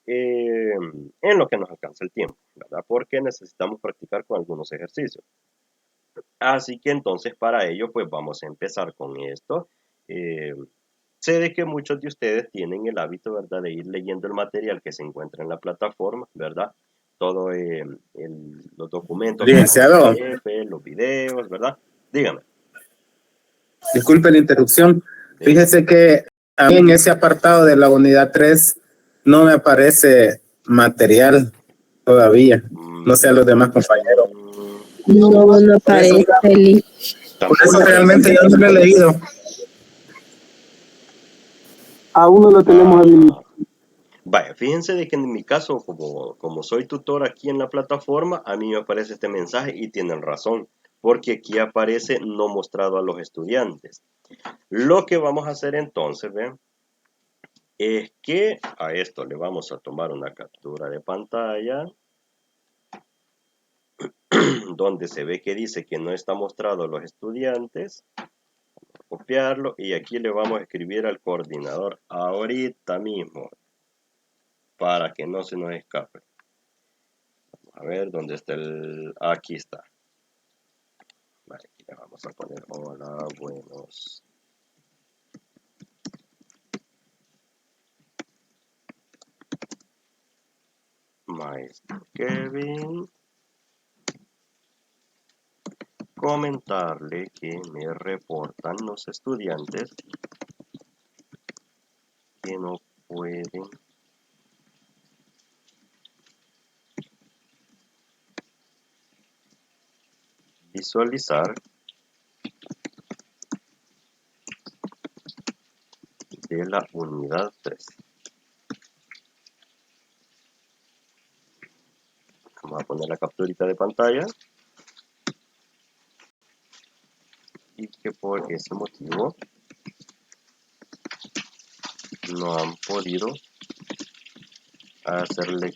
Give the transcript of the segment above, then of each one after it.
en lo que nos alcanza el tiempo, ¿verdad? Porque necesitamos practicar con algunos ejercicios. Así que entonces para ello pues vamos a empezar con esto. Eh, Sé de que muchos de ustedes tienen el hábito, ¿verdad?, de ir leyendo el material que se encuentra en la plataforma, ¿verdad? Todo los documentos que son Licenciado, PDF, los videos, ¿verdad? Dígame, disculpe la interrupción. dígame. Fíjese que a mí en ese apartado de la unidad 3 no me aparece material todavía. No sé a los demás compañeros. No, no Por eso, aparece, Eli. por eso Tampoco aparece. realmente yo no lo he leído. Aún no lo tenemos habilitado. Vaya, fíjense de que en mi caso, como soy tutor aquí en la plataforma, a mí me aparece este mensaje y tienen razón, porque aquí aparece no mostrado a los estudiantes. Lo que vamos a hacer entonces, ¿ven?, es que a esto le vamos a tomar una captura de pantalla donde se ve que dice que no está mostrado a los estudiantes, copiarlo y aquí le vamos a escribir al coordinador ahorita mismo para que no se nos escape. A ver, ¿dónde está el...? Aquí está. Vale, aquí le vamos a poner hola, buenos. Maestro Kevin. Comentarle que me reportan los estudiantes que no pueden visualizar de la unidad 3. Vamos a poner la capturita de pantalla y que por ese motivo no han podido hacerle...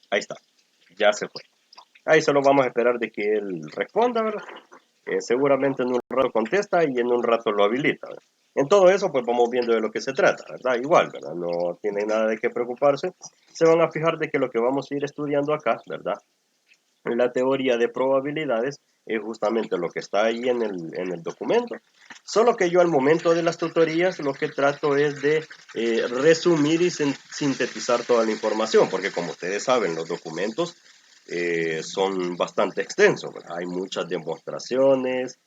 Ahí está, ya se fue. Ahí solo vamos a esperar de que él responda, ¿verdad? Seguramente en un rato contesta y en un rato lo habilita, ¿verdad? En todo eso, pues vamos viendo de lo que se trata, ¿verdad? Igual, ¿verdad? No tiene nada de qué preocuparse. Se van a fijar de que lo que vamos a ir estudiando acá, ¿verdad? La teoría de probabilidades es justamente lo que está ahí en el documento. Solo que yo al momento de las tutorías lo que trato es de resumir y sintetizar toda la información, porque como ustedes saben, los documentos son bastante extensos, ¿verdad? Hay muchas demostraciones,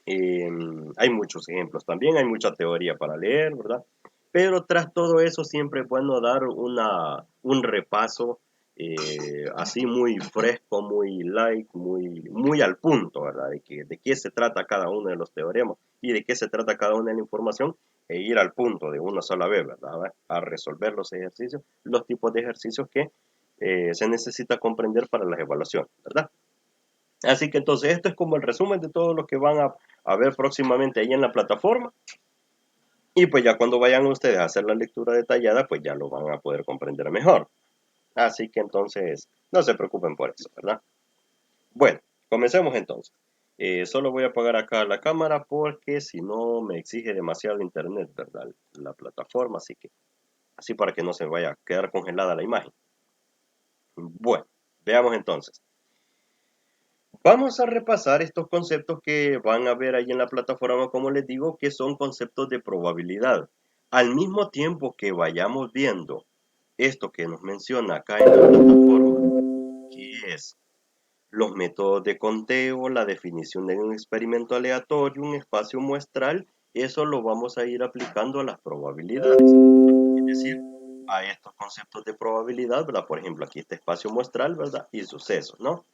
hay muchos ejemplos también, hay mucha teoría para leer, ¿verdad? Pero tras todo eso siempre es bueno dar un repaso así muy fresco, muy light, muy al punto, ¿verdad? De qué se trata cada uno de los teoremas y de qué se trata cada una de la información e ir al punto de una sola vez, ¿verdad? A resolver los ejercicios, los tipos de ejercicios que se necesita comprender para las evaluaciones, ¿verdad? Así que entonces esto es como el resumen de todo lo que van a ver próximamente ahí en la plataforma. Y pues ya cuando vayan ustedes a hacer la lectura detallada, pues ya lo van a poder comprender mejor. Así que entonces no se preocupen por eso, ¿verdad? Bueno, comencemos entonces. Solo voy a apagar acá la cámara porque si no me exige demasiado internet, ¿verdad? La plataforma, así para que no se vaya a quedar congelada la imagen. Bueno, veamos entonces. Vamos a repasar estos conceptos que van a ver ahí en la plataforma, como les digo, que son conceptos de probabilidad. Al mismo tiempo que vayamos viendo esto que nos menciona acá en la plataforma, que es los métodos de conteo, la definición de un experimento aleatorio, un espacio muestral, eso lo vamos a ir aplicando a las probabilidades. Es decir, a estos conceptos de probabilidad, ¿verdad? Por ejemplo, aquí este espacio muestral, ¿verdad? Y sucesos, ¿no?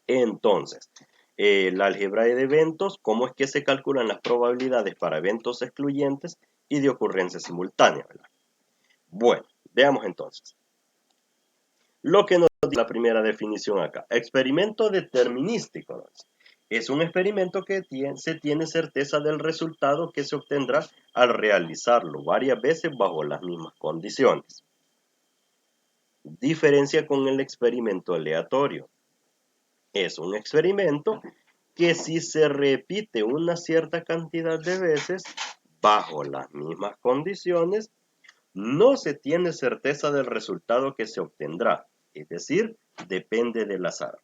Entonces, la álgebra de eventos, cómo es que se calculan las probabilidades para eventos excluyentes y de ocurrencia simultánea, ¿verdad? Bueno, veamos entonces. Lo que nos dice la primera definición acá. Experimento determinístico, ¿no? Es un experimento que se tiene certeza del resultado que se obtendrá al realizarlo varias veces bajo las mismas condiciones. Diferencia con el experimento aleatorio. Es un experimento que si se repite una cierta cantidad de veces bajo las mismas condiciones, No se tiene certeza del resultado que se obtendrá, es decir, depende del azar.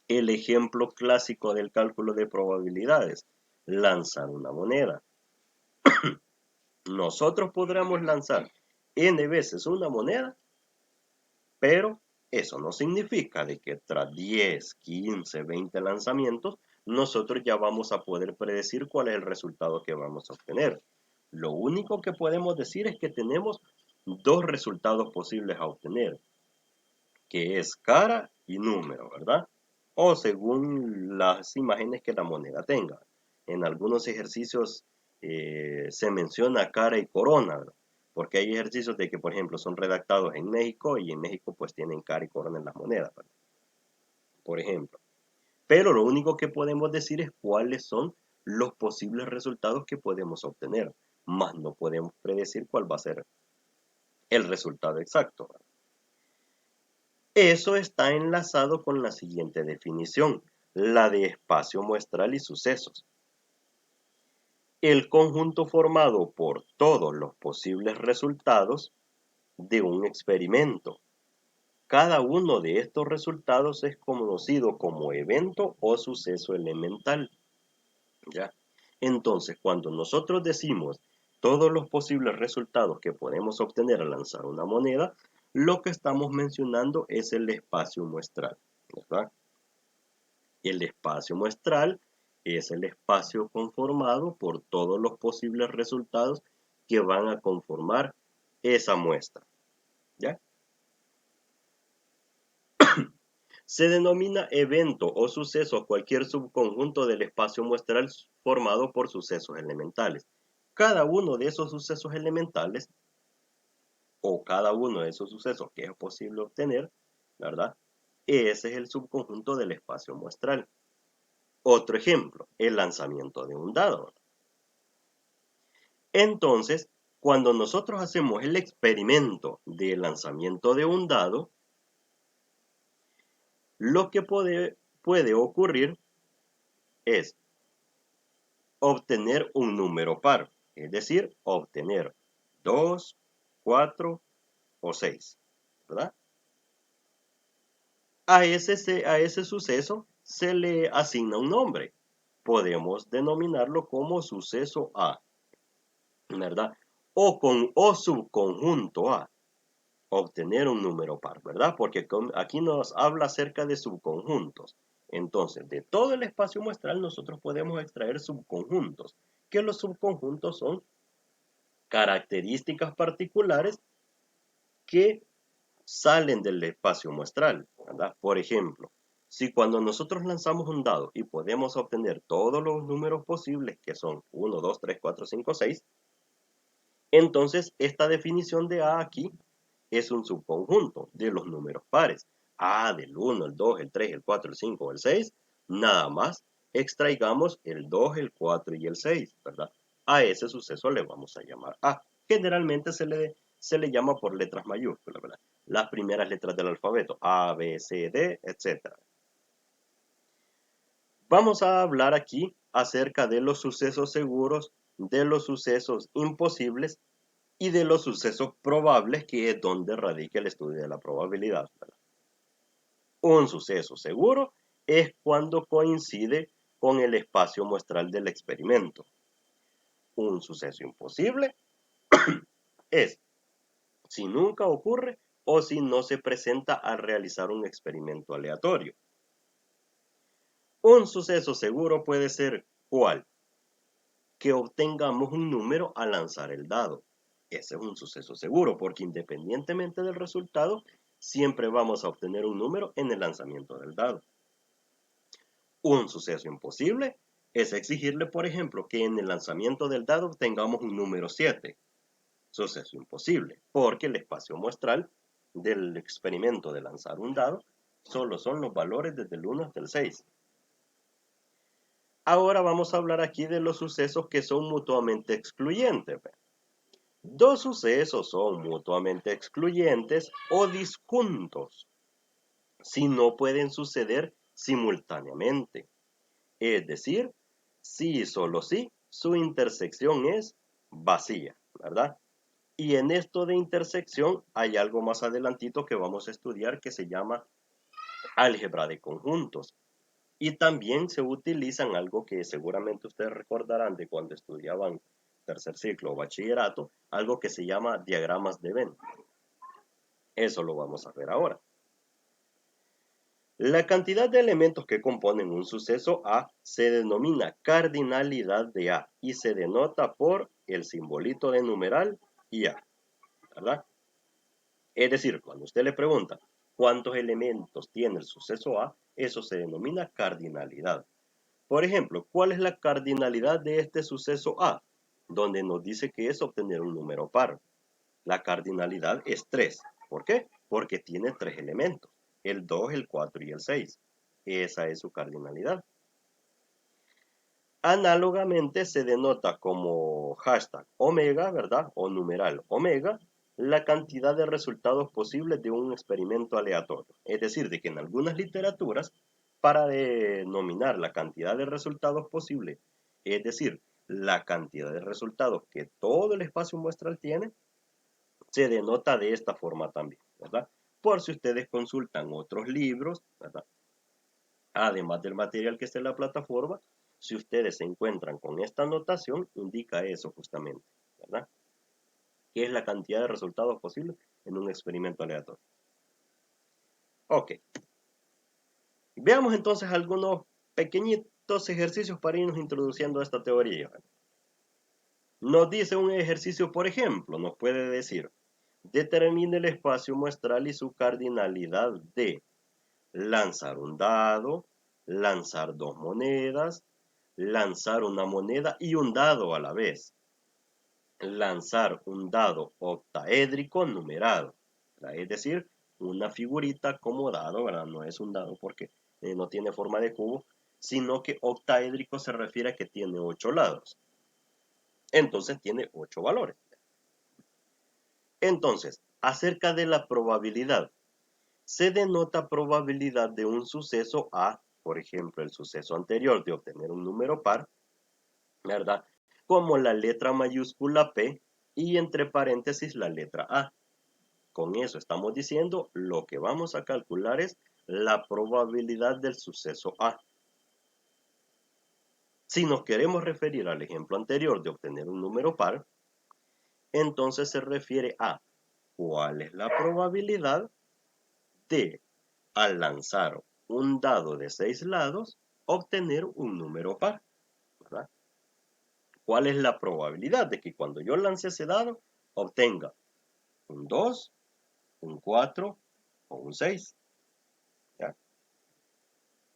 El ejemplo clásico del cálculo de probabilidades, lanzar una moneda. Nosotros podremos lanzar n veces una moneda, pero eso no significa de que tras 10, 15, 20 lanzamientos, nosotros ya vamos a poder predecir cuál es el resultado que vamos a obtener. Lo único que podemos decir es que tenemos dos resultados posibles a obtener, que es cara y número, ¿verdad? O según las imágenes que la moneda tenga. En algunos ejercicios se menciona cara y corona, ¿verdad? Porque hay ejercicios de que, por ejemplo, son redactados en México y en México pues tienen cara y corona en las monedas, ¿verdad? Por ejemplo. Pero lo único que podemos decir es cuáles son los posibles resultados que podemos obtener, más no podemos predecir cuál va a ser el resultado exacto, ¿verdad? Eso está enlazado con la siguiente definición, la de espacio muestral y sucesos. El conjunto formado por todos los posibles resultados de un experimento. Cada uno de estos resultados es conocido como evento o suceso elemental. ¿Ya? Entonces, cuando nosotros decimos todos los posibles resultados que podemos obtener al lanzar una moneda, lo que estamos mencionando es el espacio muestral, ¿verdad? El espacio muestral es el espacio conformado por todos los posibles resultados que van a conformar esa muestra, ¿ya? Se denomina evento o suceso cualquier subconjunto del espacio muestral formado por sucesos elementales. Cada uno de esos sucesos elementales, o cada uno de esos sucesos que es posible obtener, ¿verdad? Ese es el subconjunto del espacio muestral. Otro ejemplo, el lanzamiento de un dado. Entonces, cuando nosotros hacemos el experimento de lanzamiento de un dado, lo que puede ocurrir es obtener un número par, es decir, obtener 2, 4 o 6, ¿verdad? A ese suceso se le asigna un nombre. Podemos denominarlo como suceso A, ¿verdad? O subconjunto A, obtener un número par, ¿verdad? Porque aquí nos habla acerca de subconjuntos. Entonces, de todo el espacio muestral nosotros podemos extraer subconjuntos, que los subconjuntos son características particulares que salen del espacio muestral, ¿verdad? Por ejemplo, si cuando nosotros lanzamos un dado y podemos obtener todos los números posibles, que son 1, 2, 3, 4, 5, 6, entonces esta definición de A aquí es un subconjunto de los números pares. A del 1, el 2, el 3, el 4, el 5 o el 6, nada más extraigamos el 2, el 4 y el 6, ¿verdad? A ese suceso le vamos a llamar A. Generalmente se le llama por letras mayúsculas, ¿verdad? Las primeras letras del alfabeto, A, B, C, D, etc. Vamos a hablar aquí acerca de los sucesos seguros, de los sucesos imposibles y de los sucesos probables, que es donde radica el estudio de la probabilidad, ¿verdad? Un suceso seguro es cuando coincide con el espacio muestral del experimento. Un suceso imposible es si nunca ocurre o si no se presenta al realizar un experimento aleatorio. Un suceso seguro puede ser ¿cuál? Que obtengamos un número al lanzar el dado. Ese es un suceso seguro porque independientemente del resultado, siempre vamos a obtener un número en el lanzamiento del dado. Un suceso imposible es exigirle, por ejemplo, que en el lanzamiento del dado obtengamos un número 7. Suceso imposible, porque el espacio muestral del experimento de lanzar un dado solo son los valores desde el 1 hasta el 6. Ahora vamos a hablar aquí de los sucesos que son mutuamente excluyentes. Dos sucesos son mutuamente excluyentes o disjuntos si no pueden suceder simultáneamente. Es decir, si y solo si su intersección es vacía, ¿verdad? Y en esto de intersección hay algo más adelantito que vamos a estudiar que se llama álgebra de conjuntos. Y también se utilizan algo que seguramente ustedes recordarán de cuando estudiaban tercer ciclo o bachillerato, algo que se llama diagramas de Venn. Eso lo vamos a ver ahora. La cantidad de elementos que componen un suceso A se denomina cardinalidad de A y se denota por el simbolito de numeral y A, ¿verdad? Es decir, cuando usted le pregunta cuántos elementos tiene el suceso A, eso se denomina cardinalidad. Por ejemplo, ¿cuál es la cardinalidad de este suceso A? Donde nos dice que es obtener un número par. La cardinalidad es 3. ¿Por qué? Porque tiene 3 elementos, el 2, el 4 y el 6. Esa es su cardinalidad. Análogamente se denota como hashtag omega, ¿verdad? O numeral omega, la cantidad de resultados posibles de un experimento aleatorio. Es decir, de que en algunas literaturas, para denominar la cantidad de resultados posibles, es decir, la cantidad de resultados que todo el espacio muestral tiene, se denota de esta forma también, ¿verdad? Por si ustedes consultan otros libros, ¿verdad? Además del material que está en la plataforma, si ustedes se encuentran con esta notación, indica eso justamente, ¿verdad? Que es la cantidad de resultados posibles en un experimento aleatorio. Ok. Veamos entonces algunos pequeñitos ejercicios para irnos introduciendo a esta teoría. Nos dice un ejercicio, por ejemplo, nos puede decir, determine el espacio muestral y su cardinalidad de lanzar un dado, lanzar 2 monedas, lanzar una moneda y un dado a la vez. Lanzar un dado octaédrico numerado, ¿verdad? Es decir, una figurita como dado, ¿verdad? No es un dado porque no tiene forma de cubo, sino que octaédrico se refiere a que tiene 8 lados. Entonces tiene 8 valores. Entonces, acerca de la probabilidad, se denota probabilidad de un suceso A, por ejemplo, el suceso anterior de obtener un número par, ¿verdad? Como la letra mayúscula P y entre paréntesis la letra A. Con eso estamos diciendo lo que vamos a calcular es la probabilidad del suceso A. Si nos queremos referir al ejemplo anterior de obtener un número par, entonces se refiere a cuál es la probabilidad de, al lanzar un dado de 6 lados, obtener un número par, ¿verdad? ¿Cuál es la probabilidad de que cuando yo lance ese dado obtenga un 2, un 4 o un 6? ¿Ya?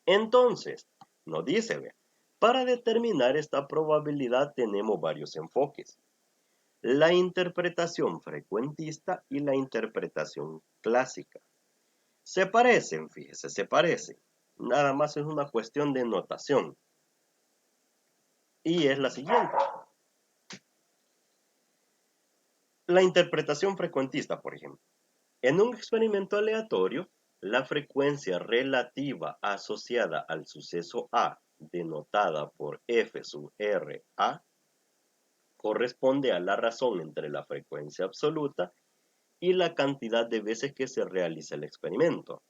Entonces, nos dice, ¿ve? Para determinar esta probabilidad tenemos varios enfoques. La interpretación frecuentista y la interpretación clásica. Se parecen, fíjese, se parecen. Nada más es una cuestión de notación. Y es la siguiente. La interpretación frecuentista, por ejemplo. En un experimento aleatorio, la frecuencia relativa asociada al suceso A, denotada por F sub R A, corresponde a la razón entre la frecuencia absoluta y la cantidad de veces que se realiza el experimento.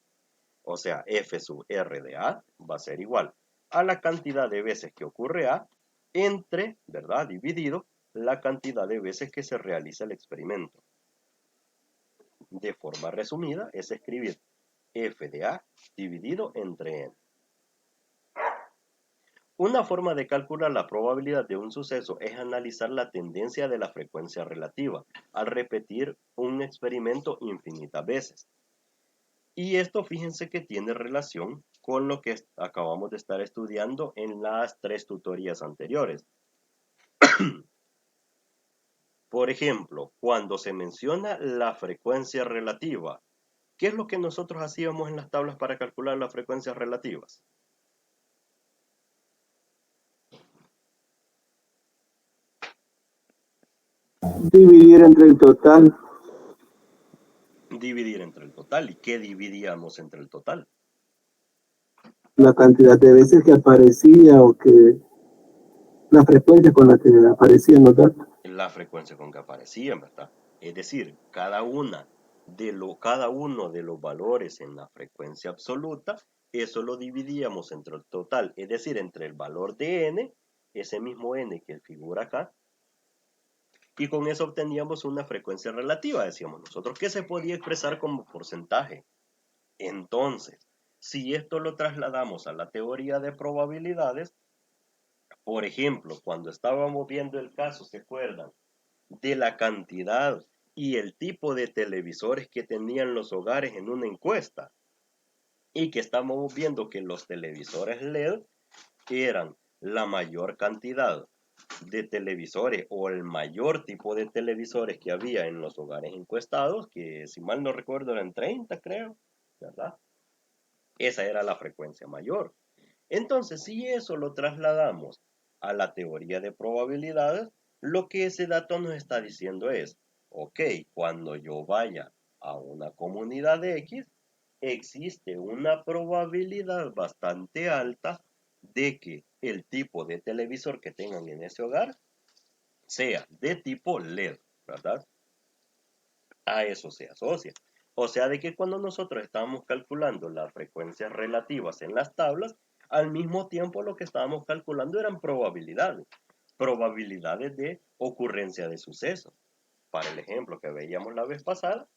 O sea, F sub R de A va a ser igual a la cantidad de veces que ocurre A entre, ¿verdad? Dividido la cantidad de veces que se realiza el experimento. De forma resumida, es escribir F de A dividido entre N. Una forma de calcular la probabilidad de un suceso es analizar la tendencia de la frecuencia relativa al repetir un experimento infinitas veces. Y esto fíjense que tiene relación con lo que acabamos de estar estudiando en las 3 tutorías anteriores. Por ejemplo, cuando se menciona la frecuencia relativa, ¿qué es lo que nosotros hacíamos en las tablas para calcular las frecuencias relativas? Dividir entre el total. Dividir entre el total. ¿Y qué dividíamos entre el total? La cantidad de veces que aparecía o que la frecuencia con la que aparecían los datos. La frecuencia con que aparecían, ¿verdad? Es decir, cada uno de los valores en la frecuencia absoluta, eso lo dividíamos entre el total, es decir, entre el valor de n, ese mismo n que figura acá, y con eso obteníamos una frecuencia relativa, decíamos nosotros, que se podía expresar como porcentaje. Entonces, si esto lo trasladamos a la teoría de probabilidades, por ejemplo, cuando estábamos viendo el caso, ¿se acuerdan? De la cantidad y el tipo de televisores que tenían los hogares en una encuesta, y que estábamos viendo que los televisores LED eran la mayor cantidad de televisores o el mayor tipo de televisores que había en los hogares encuestados, que si mal no recuerdo eran 30, creo, ¿verdad? Esa era la frecuencia mayor. Entonces, si eso lo trasladamos a la teoría de probabilidades, lo que ese dato nos está diciendo es, ok, cuando yo vaya a una comunidad de X, existe una probabilidad bastante alta de que el tipo de televisor que tengan en ese hogar sea de tipo LED, ¿verdad? A eso se asocia. O sea, de que cuando nosotros estábamos calculando las frecuencias relativas en las tablas, al mismo tiempo lo que estábamos calculando eran probabilidades. Probabilidades de ocurrencia de sucesos. Para el ejemplo que veíamos la vez pasada,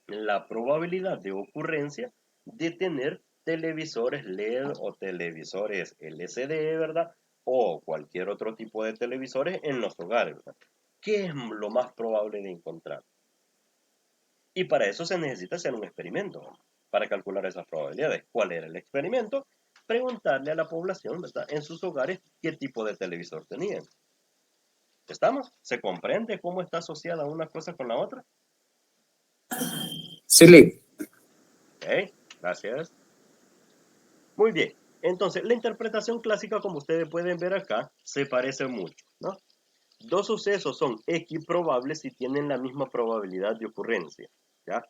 la probabilidad de ocurrencia de tener televisores LED o televisores LCD, ¿verdad? O cualquier otro tipo de televisores en los hogares, ¿verdad? ¿Qué es lo más probable de encontrar? Y para eso se necesita hacer un experimento, ¿no? Para calcular esas probabilidades. ¿Cuál era el experimento? Preguntarle a la población, ¿verdad? En sus hogares qué tipo de televisor tenían. ¿Estamos? ¿Se comprende cómo está asociada una cosa con la otra? Sí, Ok, gracias. Muy bien. Entonces, la interpretación clásica, como ustedes pueden ver acá, se parece mucho, ¿no? Dos sucesos son equiprobables si tienen la misma probabilidad de ocurrencia, ¿ya?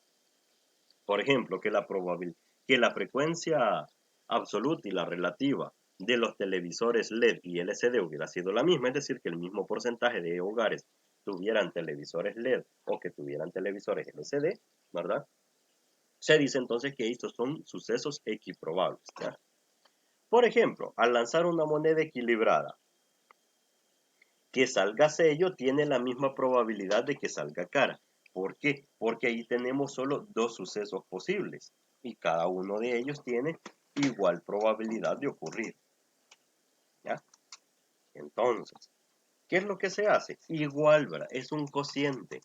Por ejemplo, que la frecuencia absoluta y la relativa de los televisores LED y LCD hubiera sido la misma, es decir, que el mismo porcentaje de hogares tuvieran televisores LED o que tuvieran televisores LCD, ¿verdad? Se dice entonces que estos son sucesos equiprobables, ¿ya? Por ejemplo, al lanzar una moneda equilibrada, que salga sello tiene la misma probabilidad de que salga cara. ¿Por qué? Porque ahí tenemos solo dos sucesos posibles y cada uno de ellos tiene igual probabilidad de ocurrir, ¿ya? Entonces, ¿qué es lo que se hace? Igual, ¿verdad? Es un cociente.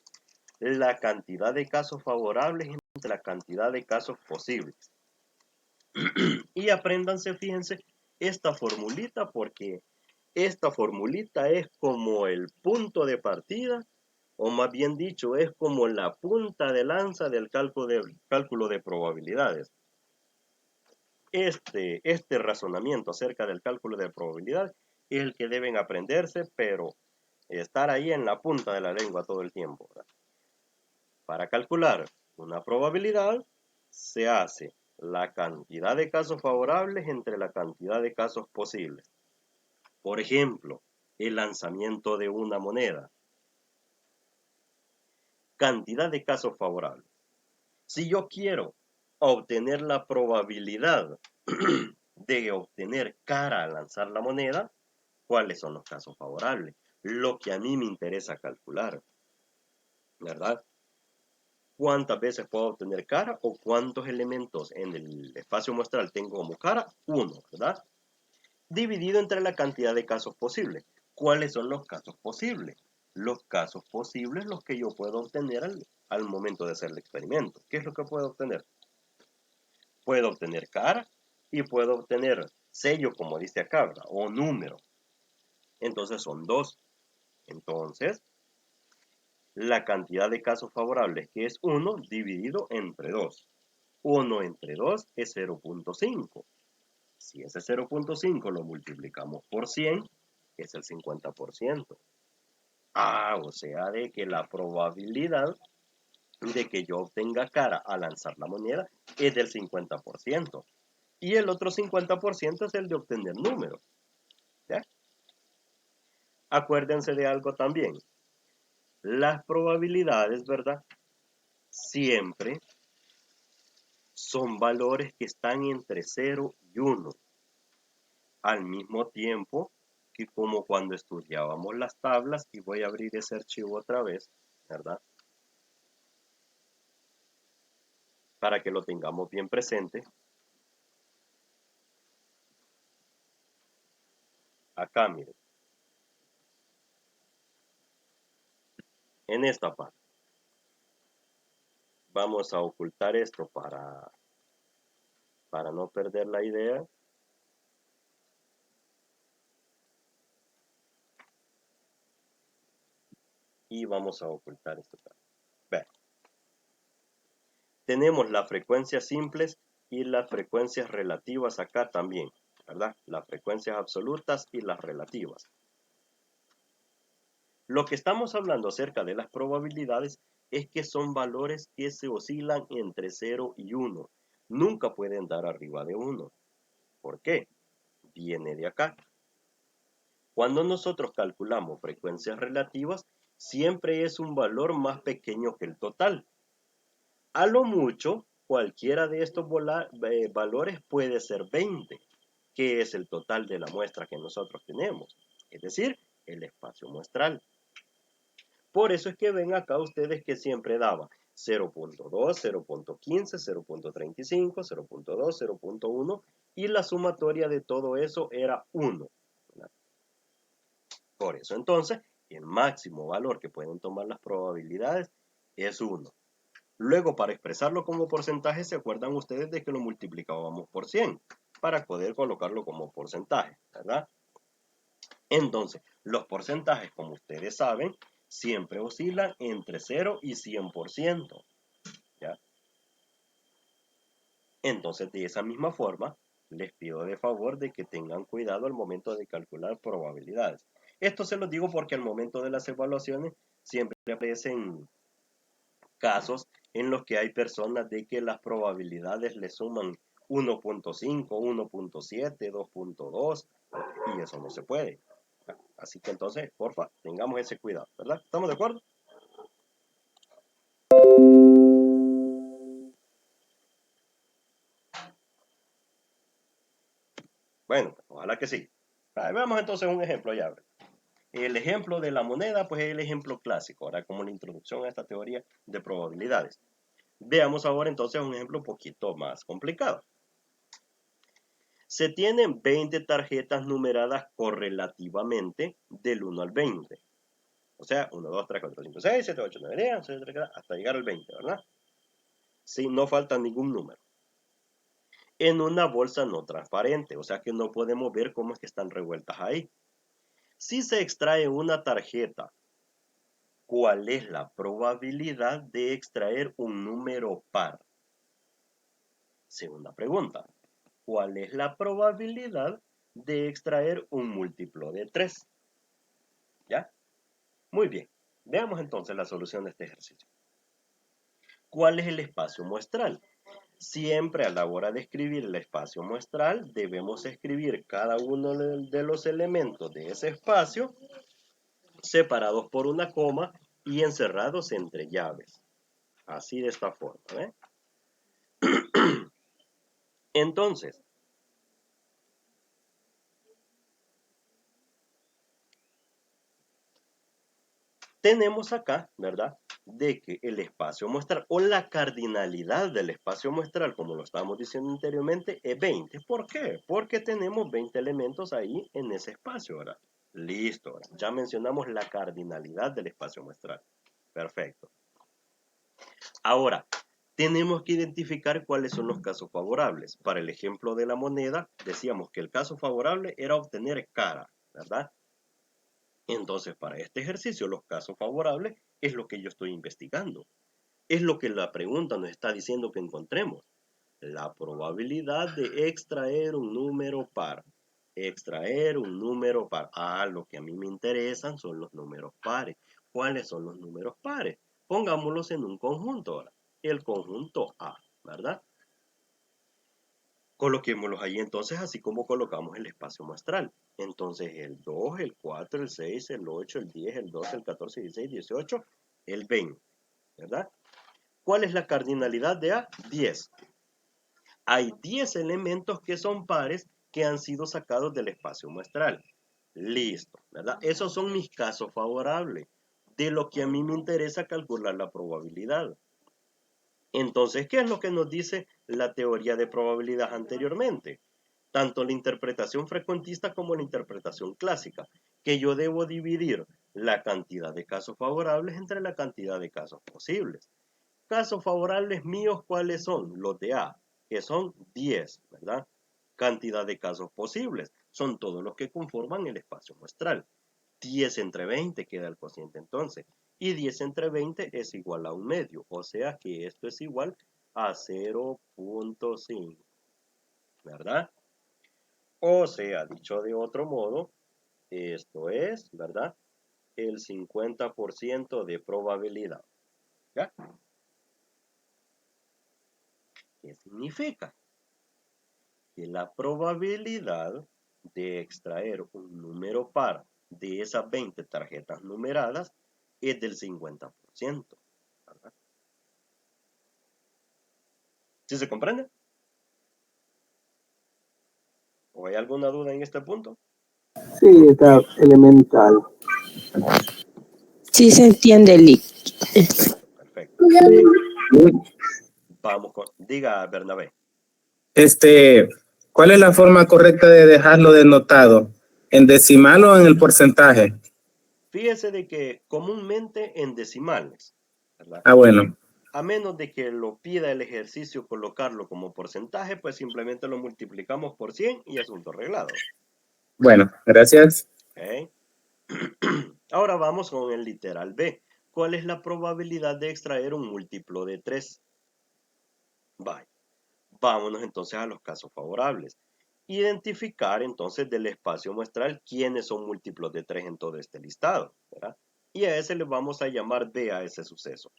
La cantidad de casos favorables entre la cantidad de casos posibles. Y apréndanse, fíjense, esta formulita porque esta formulita es como el punto de partida, o más bien dicho, es como la punta de lanza del cálculo de probabilidades. Este razonamiento acerca del cálculo de probabilidad es el que deben aprenderse, pero estar ahí en la punta de la lengua todo el tiempo, ¿verdad? Para calcular una probabilidad se hace la cantidad de casos favorables entre la cantidad de casos posibles. Por ejemplo, el lanzamiento de una moneda. Cantidad de casos favorables. Si yo quiero obtener la probabilidad de obtener cara al lanzar la moneda, ¿cuáles son los casos favorables? Lo que a mí me interesa calcular, ¿verdad? ¿Cuántas veces puedo obtener cara o cuántos elementos en el espacio muestral tengo como cara? Uno, ¿verdad? Dividido entre la cantidad de casos posibles. ¿Cuáles son los casos posibles? Los casos posibles los que yo puedo obtener al momento de hacer el experimento. ¿Qué es lo que puedo obtener? Puedo obtener cara y puedo obtener sello, como dice acá, ¿verdad? O número. Entonces son dos. Entonces, la cantidad de casos favorables, que es 1 dividido entre 2. 1 entre 2 es 0.5. Si ese 0.5 lo multiplicamos por 100, es el 50%. O sea, de que la probabilidad de que yo obtenga cara al lanzar la moneda es del 50%. Y el otro 50% es el de obtener números, ¿ya? Acuérdense de algo también. Las probabilidades, ¿verdad? Siempre son valores que están entre 0 y 1. Al mismo tiempo que como cuando estudiábamos las tablas, y voy a abrir ese archivo otra vez, ¿verdad? Para que lo tengamos bien presente. Acá, miren. En esta parte. Vamos a ocultar esto para no perder la idea. Y vamos a ocultar esto también. Vean. Tenemos las frecuencias simples y las frecuencias relativas acá también, ¿verdad? Las frecuencias absolutas y las relativas. Lo que estamos hablando acerca de las probabilidades es que son valores que se oscilan entre 0 y 1. Nunca pueden dar arriba de 1. ¿Por qué? Viene de acá. Cuando nosotros calculamos frecuencias relativas, siempre es un valor más pequeño que el total. A lo mucho, cualquiera de estos valores puede ser 20, que es el total de la muestra que nosotros tenemos, es decir, el espacio muestral. Por eso es que ven acá ustedes que siempre daba 0.2, 0.15, 0.35, 0.2, 0.1 y la sumatoria de todo eso era 1. Por eso entonces, el máximo valor que pueden tomar las probabilidades es 1. Luego, para expresarlo como porcentaje, ¿se acuerdan ustedes de que lo multiplicábamos por 100? Para poder colocarlo como porcentaje, ¿verdad? Entonces, los porcentajes, como ustedes saben, siempre oscilan entre 0 y 100%, ¿ya? Entonces, de esa misma forma, les pido de favor de que tengan cuidado al momento de calcular probabilidades. Esto se lo digo porque al momento de las evaluaciones siempre aparecen casos en los que hay personas de que las probabilidades le suman 1.5, 1.7, 2.2 y eso no se puede. Así que entonces, porfa, tengamos ese cuidado, ¿verdad? ¿Estamos de acuerdo? Bueno, ojalá que sí. Veamos entonces un ejemplo ya. El ejemplo de la moneda, pues es el ejemplo clásico, ahora como la introducción a esta teoría de probabilidades. Veamos ahora entonces un ejemplo un poquito más complicado. Se tienen 20 tarjetas numeradas correlativamente del 1 al 20. O sea, 1, 2, 3, 4, 5, 6, 7, 8, 9, 10, 11, 12, hasta llegar al 20, ¿verdad? Sí, no falta ningún número. En una bolsa no transparente, o sea que no podemos ver cómo es que están revueltas ahí. Si se extrae una tarjeta, ¿cuál es la probabilidad de extraer un número par? Segunda pregunta. ¿Cuál es la probabilidad de extraer un múltiplo de 3? ¿Ya? Muy bien. Veamos entonces la solución de este ejercicio. ¿Cuál es el espacio muestral? Siempre a la hora de escribir el espacio muestral debemos escribir cada uno de los elementos de ese espacio separados por una coma y encerrados entre llaves. Así de esta forma. ¿eh? Entonces, tenemos acá, ¿verdad? De que el espacio muestral o la cardinalidad del espacio muestral, como lo estábamos diciendo anteriormente, es 20. ¿Por qué? Porque tenemos 20 elementos ahí en ese espacio, ¿verdad? Listo, ya mencionamos la cardinalidad del espacio muestral. Perfecto. Ahora, tenemos que identificar cuáles son los casos favorables. Para el ejemplo de la moneda, decíamos que el caso favorable era obtener cara, ¿verdad? Entonces, para este ejercicio, los casos favorables es lo que yo estoy investigando. Es lo que la pregunta nos está diciendo que encontremos. La probabilidad de extraer un número par. Extraer un número par. Lo que a mí me interesan son los números pares. ¿Cuáles son los números pares? Pongámoslos en un conjunto ahora. El conjunto A, ¿verdad? Coloquémoslos ahí entonces, así como colocamos el espacio muestral. Entonces el 2, el 4, el 6, el 8, el 10, el 12, el 14, el 16, 18, el 20, ¿verdad? ¿Cuál es la cardinalidad de A? 10. Hay 10 elementos que son pares que han sido sacados del espacio muestral. Listo, ¿verdad? Esos son mis casos favorables, de lo que a mí me interesa calcular la probabilidad. Entonces, ¿qué es lo que nos dice la teoría de probabilidad anteriormente? Tanto la interpretación frecuentista como la interpretación clásica, que yo debo dividir la cantidad de casos favorables entre la cantidad de casos posibles. Casos favorables míos, ¿cuáles son? Los de A, que son 10, ¿verdad? Cantidad de casos posibles, son todos los que conforman el espacio muestral. 10 entre 20 queda el cociente entonces. Y 10 entre 20 es igual a un medio. O sea que esto es igual a 0.5. ¿Verdad? O sea, dicho de otro modo, esto es, ¿verdad? El 50% de probabilidad. ¿Ya? ¿Qué significa? Que la probabilidad de extraer un número par de esas 20 tarjetas numeradas es del 50%. ¿Verdad? ¿Sí se comprende? ¿O hay alguna duda en este punto? Sí, está elemental. Sí se entiende, Lick. Perfecto. Vamos con... Diga, Bernabé. ¿Cuál es la forma correcta de dejarlo denotado? ¿En decimal o en el porcentaje? Fíjese de que comúnmente en decimales, ¿verdad? Ah, bueno. A menos de que lo pida el ejercicio colocarlo como porcentaje, pues simplemente lo multiplicamos por 100 y asunto arreglado. Bueno, gracias. ¿Okay? Ahora vamos con el literal B. ¿Cuál es la probabilidad de extraer un múltiplo de 3? Vaya. Vámonos entonces a los casos favorables. Identificar entonces del espacio muestral quiénes son múltiplos de 3 en todo este listado, ¿verdad? Y a ese le vamos a llamar B a ese suceso,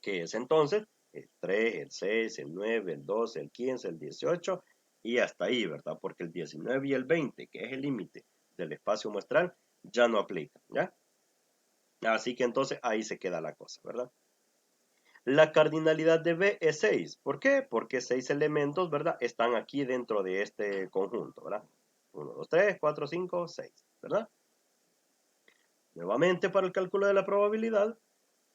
que es entonces el 3, el 6, el 9, el 12, el 15, el 18 y hasta ahí, ¿verdad? Porque el 19 y el 20, que es el límite del espacio muestral, ya no aplican, ¿ya? Así que entonces ahí se queda la cosa, ¿verdad? La cardinalidad de B es 6. ¿Por qué? Porque 6 elementos, ¿verdad? Están aquí dentro de este conjunto, ¿verdad? 1, 2, 3, 4, 5, 6, ¿verdad? Nuevamente, para el cálculo de la probabilidad,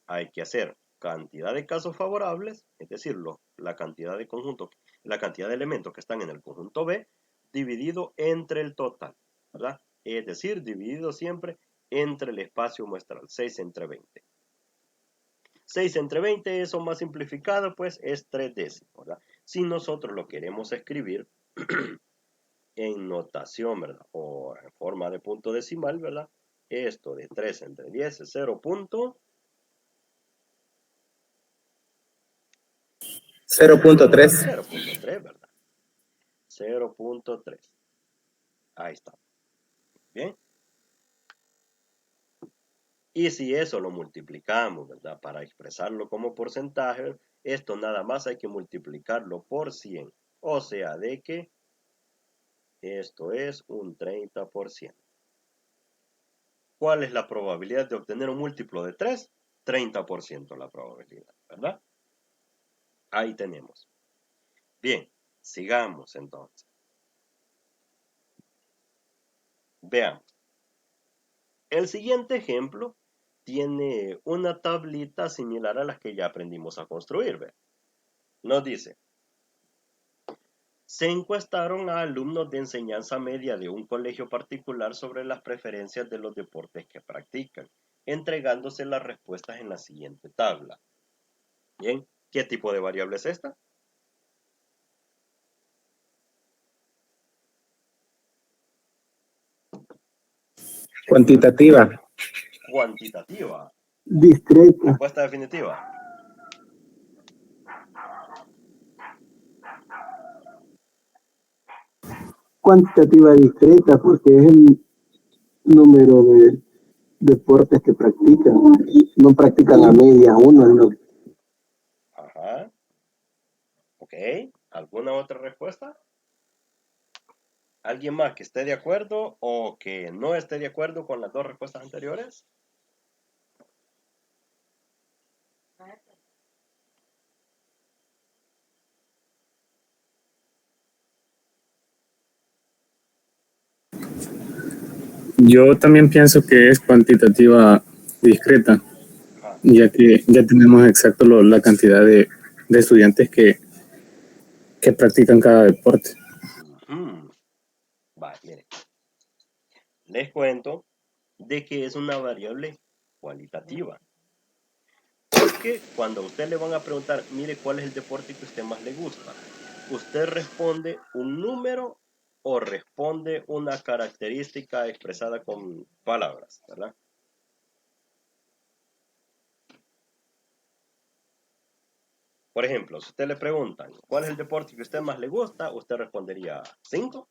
hay que hacer cantidad de casos favorables, es decir, la cantidad de conjuntos, la cantidad de elementos que están en el conjunto B, dividido entre el total, ¿verdad? Es decir, dividido siempre entre el espacio muestral, 6 entre 20. 6 entre 20, eso más simplificado, pues es 3 décimos, ¿verdad? Si nosotros lo queremos escribir en notación, ¿verdad? O en forma de punto decimal, ¿verdad? Esto de 3 entre 10 es 0.3, 0.3. ¿verdad? 0.3. Ahí está. Bien. Y si eso lo multiplicamos, ¿verdad? Para expresarlo como porcentaje, esto nada más hay que multiplicarlo por 100. O sea, de que esto es un 30%. ¿Cuál es la probabilidad de obtener un múltiplo de 3? 30% la probabilidad, ¿verdad? Ahí tenemos. Bien, sigamos entonces. Veamos. El siguiente ejemplo tiene una tablita similar a las que ya aprendimos a construir. ¿Ve? Nos dice, se encuestaron a alumnos de enseñanza media de un colegio particular sobre las preferencias de los deportes que practican, entregándose las respuestas en la siguiente tabla. Bien, ¿qué tipo de variable es esta? Cuantitativa. Cuantitativa. Discreta. Respuesta definitiva. Cuantitativa discreta, porque es el número de deportes que practican. No practican a media uno, no. Ajá. ¿Ok? ¿Alguna otra respuesta? ¿Alguien más que esté de acuerdo o que no esté de acuerdo con las dos respuestas anteriores? Yo también pienso que es cuantitativa discreta, Ajá. ya que ya tenemos exacto la cantidad de estudiantes que practican cada deporte. Ujú. Vale, miren. Les cuento de que es una variable cualitativa. Porque cuando a usted le van a preguntar, mire cuál es el deporte que a usted más le gusta, usted responde un número o responde una característica expresada con palabras, ¿verdad? Por ejemplo, si usted le preguntan, ¿cuál es el deporte que a usted más le gusta? Usted respondería 5.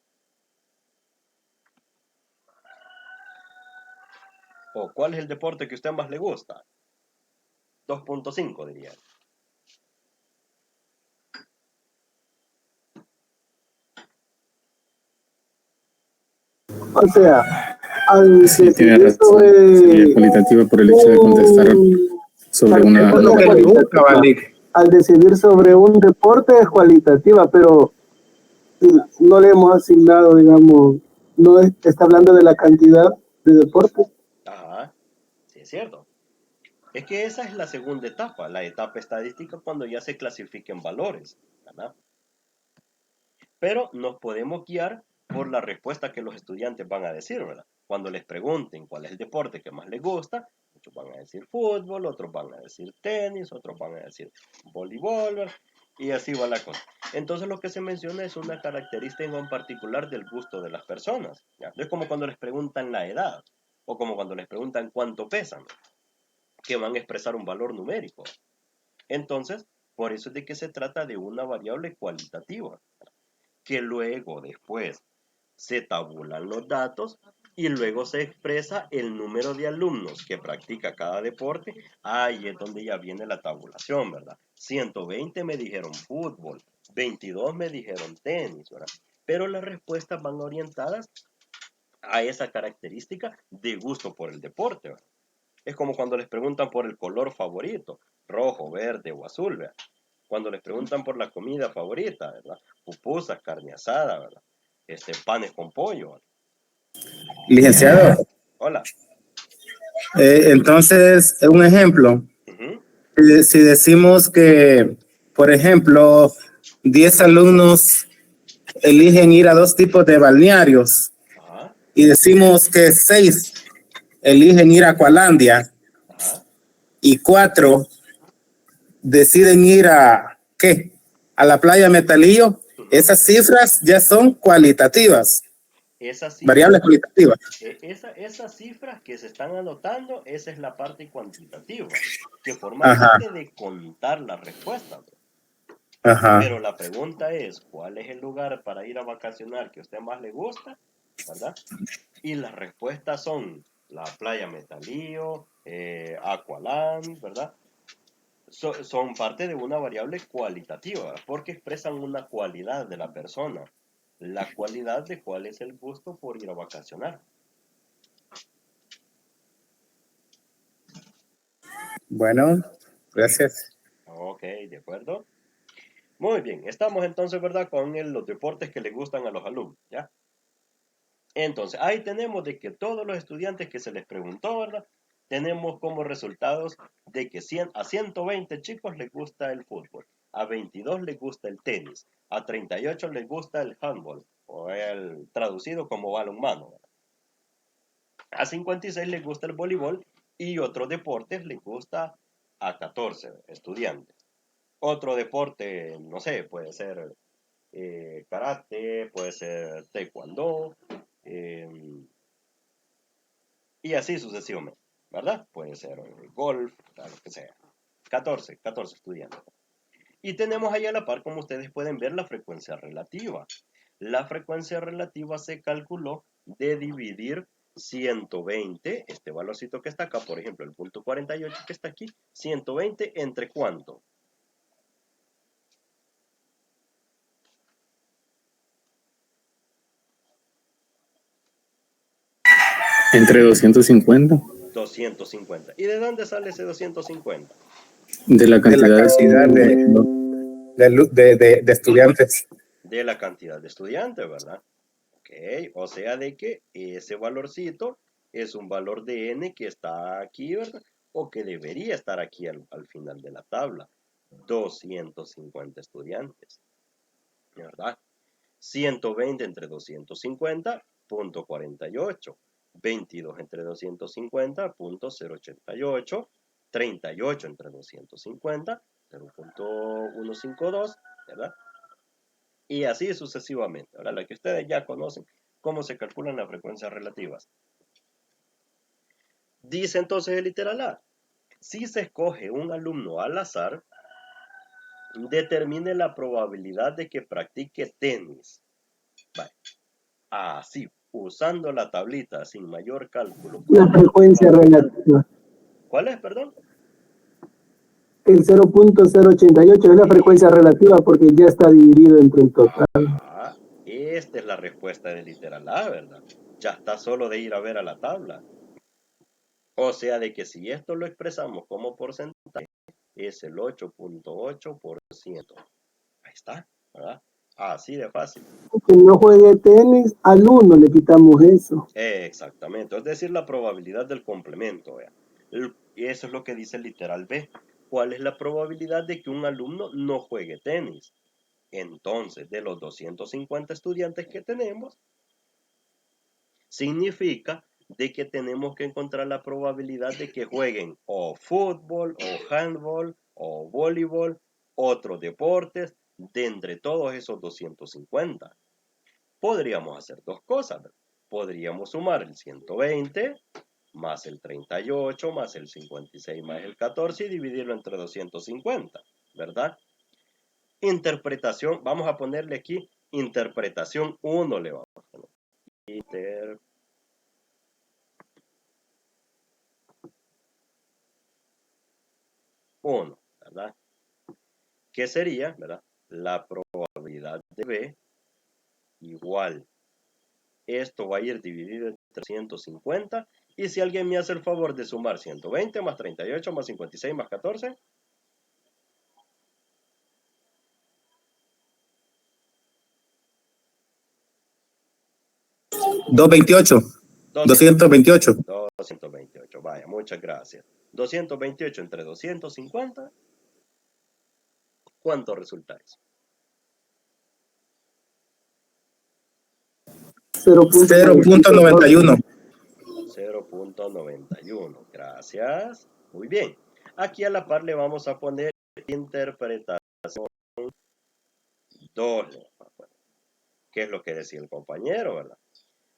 ¿O cuál es el deporte que a usted más le gusta? 2.5 diría. O sea, al Sí, tiene decidir razón. Sería sobre cualitativa por el hecho de contestar sobre una... es una lo que le gusta, cualitativa. al decidir sobre un deporte es cualitativa, pero no le hemos asignado, digamos, no está hablando de la cantidad de deportes. Ajá, sí es cierto. Es que esa es la segunda etapa, la etapa estadística cuando ya se clasifiquen valores, ¿verdad? Pero nos podemos guiar por la respuesta que los estudiantes van a decir, ¿verdad? Cuando les pregunten cuál es el deporte que más les gusta, muchos van a decir fútbol, otros van a decir tenis, otros van a decir voleibol, ¿verdad? Y así va la cosa. Entonces lo que se menciona es una característica en particular del gusto de las personas, ¿ya? No es como cuando les preguntan la edad, o como cuando les preguntan cuánto pesan, que van a expresar un valor numérico. Entonces, por eso es de que se trata de una variable cualitativa, que luego después se tabulan los datos y luego se expresa el número de alumnos que practica cada deporte. Ahí es donde ya viene la tabulación, ¿verdad? 120 me dijeron fútbol, 22 me dijeron tenis, ¿verdad? Pero las respuestas van orientadas a esa característica de gusto por el deporte, ¿verdad? Es como cuando les preguntan por el color favorito, rojo, verde o azul, ¿verdad? Cuando les preguntan por la comida favorita, ¿verdad? Pupusas, carne asada, ¿verdad? Panes con pollo, ¿verdad? Licenciado, Hola. entonces, un ejemplo. Ujú. Si decimos que, por ejemplo, 10 alumnos eligen ir a dos tipos de balnearios Ajá, y decimos que 6 eligen ir a Aqualandia ajá. y 4 deciden ir a, ¿qué? A la playa Metalillo, Ujú. esas cifras ya son cualitativas, Esas variables cifras, cualitativas. esas cifras que se están anotando, esa es la parte cuantitativa, que forma Ajá, parte de contar la respuesta. ajá. Pero la pregunta es, ¿cuál es el lugar para ir a vacacionar que a usted más le gusta? ¿Verdad? Y las respuestas son la playa Metalío, Aqualand, ¿verdad? Son parte de una variable cualitativa, porque expresan una cualidad de la persona, la cualidad de cuál es el gusto por ir a vacacionar. Bueno, gracias. Ok, de acuerdo. Muy bien, estamos entonces, ¿verdad? Con los deportes que le gustan a los alumnos, ¿ya? Entonces, ahí tenemos de que todos los estudiantes que se les preguntó, ¿verdad? Tenemos como resultados de que a 120 chicos les gusta el fútbol, a 22 les gusta el tenis, a 38 les gusta el handball, o el traducido como balonmano, ¿verdad? A 56 les gusta el voleibol y otros deportes les gusta a 14 estudiantes. Otro deporte, no sé, puede ser karate, puede ser taekwondo, eh, y así sucesivamente, ¿verdad? Puede ser golf, lo que sea. 14 estudiantes. Y tenemos ahí a la par, como ustedes pueden ver, la frecuencia relativa. La frecuencia relativa se calculó de dividir 120, este valorcito que está acá, por ejemplo, el punto 48 que está aquí, 120 entre cuánto. Entre 250. 250. ¿Y de dónde sale ese 250? De la De la cantidad cantidad de estudiantes. De la cantidad de estudiantes, ¿verdad? Ok, o sea de que ese valorcito es un valor de n que está aquí, ¿verdad? O que debería estar aquí al final de la tabla. 250 estudiantes, ¿verdad? 120 entre 250, punto 48. 22 entre 250, punto 088. 38 entre 250, 0.152, ¿verdad? Y así sucesivamente. Ahora, la que ustedes ya conocen, cómo se calculan las frecuencias relativas. Dice entonces el literal A, si se escoge un alumno al azar, determine la probabilidad de que practique tenis. Vale. Así, usando la tablita sin mayor cálculo. La frecuencia relativa. ¿Cuál es, perdón? El 0.088 es la frecuencia relativa porque ya está dividido entre el total. Ah, esta es la respuesta del literal A, ¿verdad? Ya está solo de ir a ver a la tabla. O sea, de que si esto lo expresamos como porcentaje, es el 8.8%. Ahí está, ¿verdad? Así de fácil. Que no juegue tenis, al 1 le quitamos eso. Exactamente, es decir, la probabilidad del complemento. ¿Vea? Y eso es lo que dice el literal B. ¿Cuál es la probabilidad de que un alumno no juegue tenis? Entonces, de los 250 estudiantes que tenemos, significa de que tenemos que encontrar la probabilidad de que jueguen o fútbol, o handball, o voleibol, otros deportes, de entre todos esos 250. Podríamos hacer dos cosas, ¿verdad? Podríamos sumar el 120 más el 38 más el 56 más el 14 y dividirlo entre 250, ¿verdad? Interpretación, vamos a ponerle aquí interpretación 1, le vamos a poner. Interpretación 1, ¿verdad? ¿Qué sería, verdad? La probabilidad de B igual. Esto va a ir dividido entre 150. Y si alguien me hace el favor de sumar 120 más 38 más 56 más 14. 228. 228. 228. Vaya, muchas gracias. 228 entre 250. ¿Cuánto resulta eso? 0.91. 0.91. Gracias. Muy bien. Aquí a la par le vamos a poner interpretación 2. ¿Qué es lo que decía el compañero, verdad?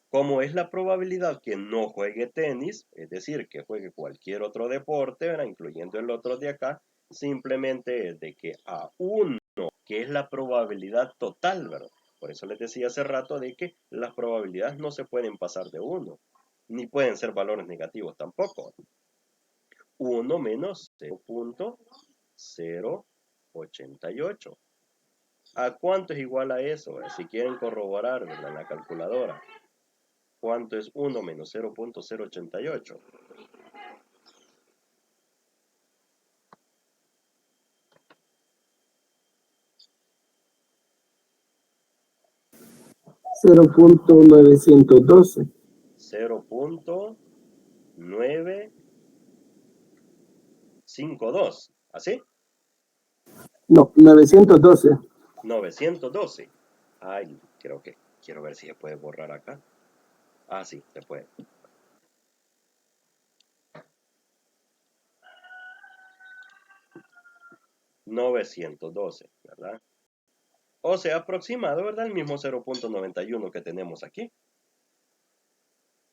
Como es la probabilidad que no juegue tenis, es decir, que juegue cualquier otro deporte, ¿verdad? Incluyendo el otro de acá, simplemente es de que a 1, que es la probabilidad total, ¿verdad? Por eso les decía hace rato de que las probabilidades no se pueden pasar de 1, ni pueden ser valores negativos tampoco. 1 menos 0.088. ¿A cuánto es igual a eso? Si quieren corroborar, ¿verdad? En la calculadora. ¿Cuánto es 1 menos 0.088? $0.912. 0.952. ¿Así? No, 912. 912. Ay, creo que quiero ver si se puede borrar acá. Ah, sí, se puede. $912, ¿verdad? O sea, aproximado, ¿verdad? El mismo 0.91 que tenemos aquí,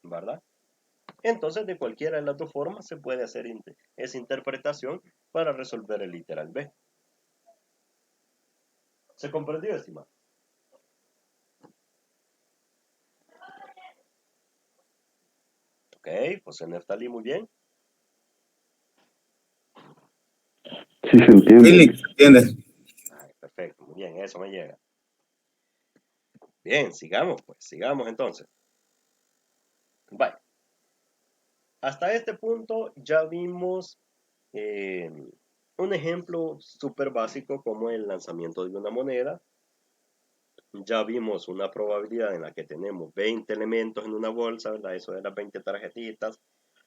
¿verdad? Entonces, de cualquiera de las dos formas se puede hacer esa interpretación para resolver el literal B. ¿Se comprendió, estimado? Ok, José Neftalí, muy bien. Sí, se entiende. Sí, se entiende. Ay, perfecto, muy bien, eso me llega. Bien, sigamos pues, sigamos entonces. Bye. Hasta este punto ya vimos un ejemplo súper básico como el lanzamiento de una moneda. Ya vimos una probabilidad en la que tenemos 20 elementos en una bolsa, ¿verdad? Eso de las 20 tarjetitas.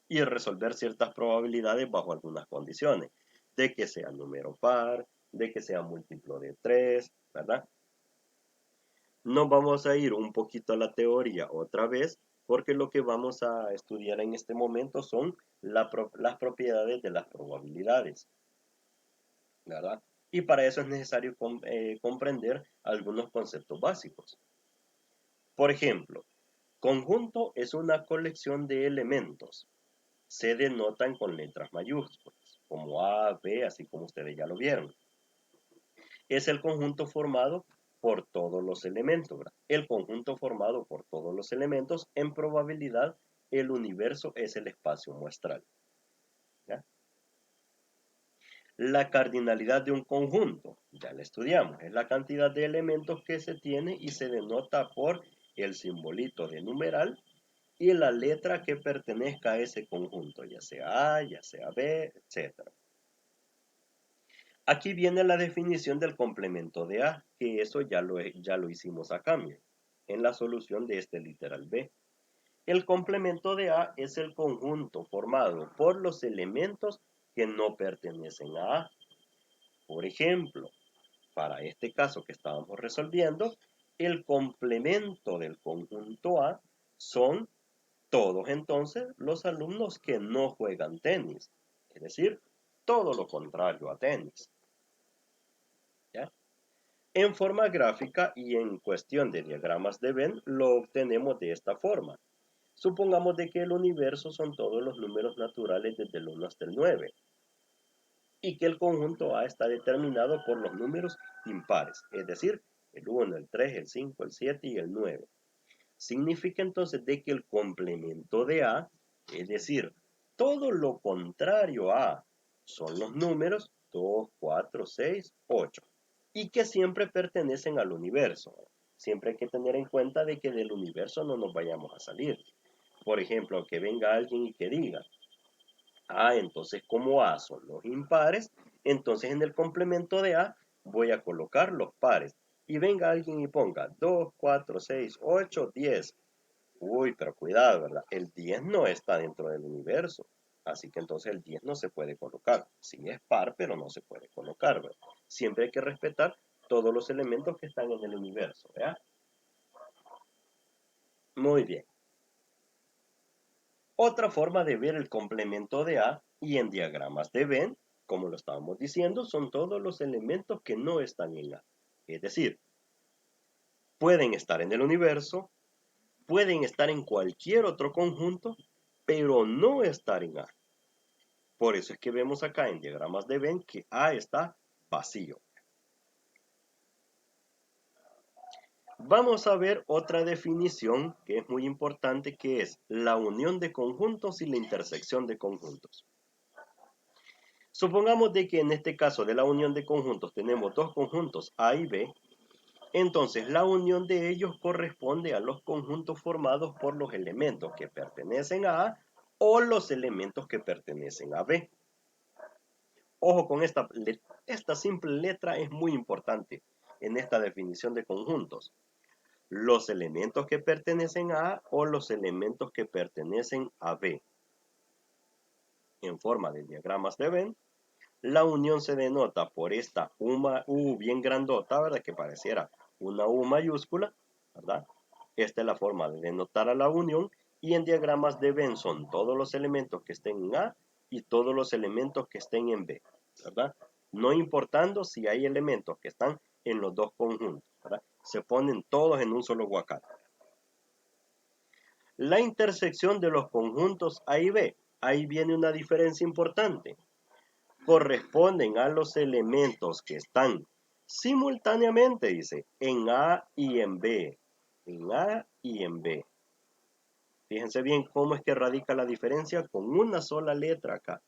Y resolver ciertas probabilidades bajo algunas condiciones. De que sea número par, de que sea múltiplo de 3, ¿verdad? Nos vamos a ir un poquito a la teoría otra vez, porque lo que vamos a estudiar en este momento son las propiedades de las probabilidades, ¿verdad? Y para eso es necesario comprender algunos conceptos básicos. Por ejemplo, conjunto es una colección de elementos. Se denotan con letras mayúsculas, como A, B, así como ustedes ya lo vieron. Es el conjunto formado por todos los elementos, ¿verdad? El conjunto formado por todos los elementos, en probabilidad, el universo es el espacio muestral, ¿ya? La cardinalidad de un conjunto, ya la estudiamos, es la cantidad de elementos que se tiene y se denota por el simbolito de numeral y la letra que pertenezca a ese conjunto, ya sea A, ya sea B, etc. Aquí viene la definición del complemento de A, que eso ya lo hicimos acá, miren, en la solución de este literal B. El complemento de A es el conjunto formado por los elementos que no pertenecen a A. Por ejemplo, para este caso que estábamos resolviendo, el complemento del conjunto A son todos entonces los alumnos que no juegan tenis, es decir, todo lo contrario a tenis, ¿ya? En forma gráfica y en cuestión de diagramas de Venn lo obtenemos de esta forma. Supongamos de que el universo son todos los números naturales desde el 1 hasta el 9 y que el conjunto A está determinado por los números impares, es decir, el 1, el 3, el 5, el 7 y el 9. Significa entonces de que el complemento de A, es decir, todo lo contrario a A, son los números 2, 4, 6, 8, y que siempre pertenecen al universo. Siempre hay que tener en cuenta de que del universo no nos vayamos a salir. Por ejemplo, que venga alguien y que diga, entonces como A son los impares, entonces en el complemento de A voy a colocar los pares. Y venga alguien y ponga 2, 4, 6, 8, 10. Uy, pero cuidado, ¿verdad? El 10 no está dentro del universo. Así que entonces el 10 no se puede colocar. Sí es par, pero no se puede colocar, ¿verdad? Siempre hay que respetar todos los elementos que están en el universo, ¿verdad? Muy bien. Otra forma de ver el complemento de A y en diagramas de Venn, como lo estábamos diciendo, son todos los elementos que no están en A. Es decir, pueden estar en el universo, pueden estar en cualquier otro conjunto, pero no estar en A. Por eso es que vemos acá en diagramas de Venn que A está vacío. Vamos a ver otra definición que es muy importante, que es la unión de conjuntos y la intersección de conjuntos. Supongamos de que en este caso de la unión de conjuntos tenemos dos conjuntos A y B, entonces la unión de ellos corresponde a los conjuntos formados por los elementos que pertenecen a A o los elementos que pertenecen a B. Ojo con esta simple letra, es muy importante en esta definición de conjuntos. Los elementos que pertenecen a A o los elementos que pertenecen a B. En forma de diagramas de Venn, la unión se denota por esta U bien grandota, ¿verdad? Que pareciera una U mayúscula, ¿verdad? Esta es la forma de denotar a la unión, y en diagramas de Venn son todos los elementos que estén en A y todos los elementos que estén en B, ¿verdad? No importando si hay elementos que están en los dos conjuntos, ¿verdad? Se ponen todos en un solo huacal. La intersección de los conjuntos A y B, ahí viene una diferencia importante. Corresponden a los elementos que están simultáneamente, dice, en A y en B. En A y en B. Fíjense bien cómo es que radica la diferencia con una sola letra acá.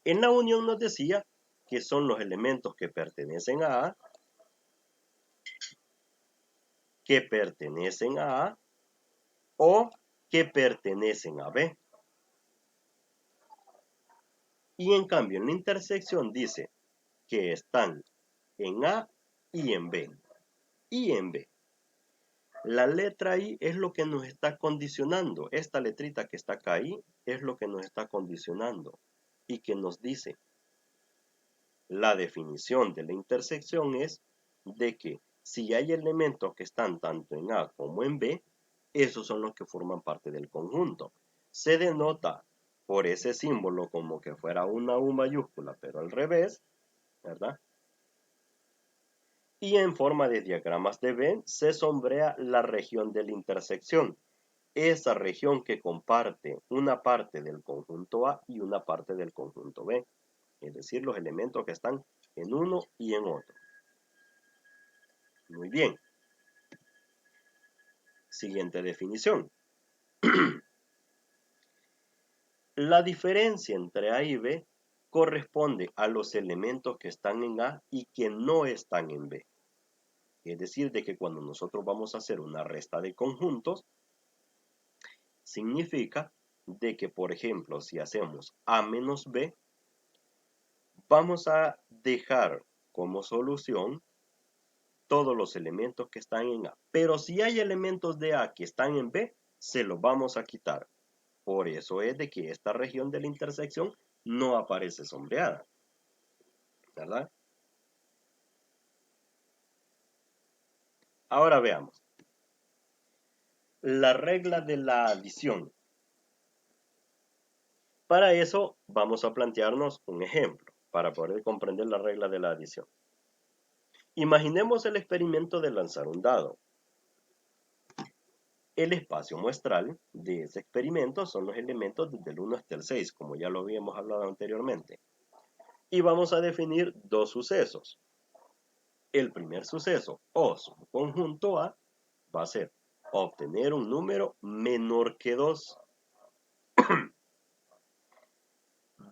En la unión nos decía que son los elementos que pertenecen a A, que pertenecen a A, o que pertenecen a B. Y en cambio en la intersección dice que están en A y en B. Y en B. La letra I es lo que nos está condicionando. Esta letrita que está acá ahí es lo que nos está condicionando. Y que nos dice, la definición de la intersección es de que si hay elementos que están tanto en A como en B, esos son los que forman parte del conjunto. Se denota por ese símbolo como que fuera una U mayúscula, pero al revés, ¿verdad? Y en forma de diagramas de Venn se sombrea la región de la intersección. Esa región que comparte una parte del conjunto A y una parte del conjunto B. Es decir, los elementos que están en uno y en otro. Muy bien. Siguiente definición. La diferencia entre A y B corresponde a los elementos que están en A y que no están en B. Es decir, de que cuando nosotros vamos a hacer una resta de conjuntos, significa de que, por ejemplo, si hacemos A menos B, vamos a dejar como solución todos los elementos que están en A. Pero si hay elementos de A que están en B, se los vamos a quitar. Por eso es de que esta región de la intersección no aparece sombreada, ¿verdad? Ahora veamos. La regla de la adición. Para eso vamos a plantearnos un ejemplo para poder comprender la regla de la adición. Imaginemos el experimento de lanzar un dado. El espacio muestral de ese experimento son los elementos desde el 1 hasta el 6, como ya lo habíamos hablado anteriormente. Y vamos a definir dos sucesos. El primer suceso o subconjunto A va a ser obtener un número menor que 2.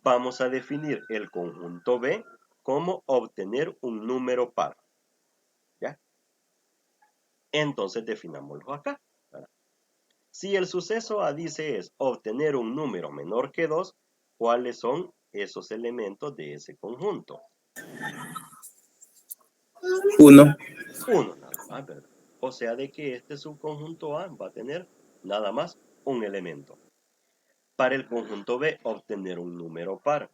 Vamos a definir el conjunto B como obtener un número par. ¿Ya? Entonces definámoslo acá, ¿verdad? Si el suceso A dice es obtener un número menor que 2, ¿cuáles son esos elementos de ese conjunto? 1. 1 nada más, ¿verdad? O sea de que este subconjunto A va a tener nada más un elemento. Para el conjunto B, obtener un número par.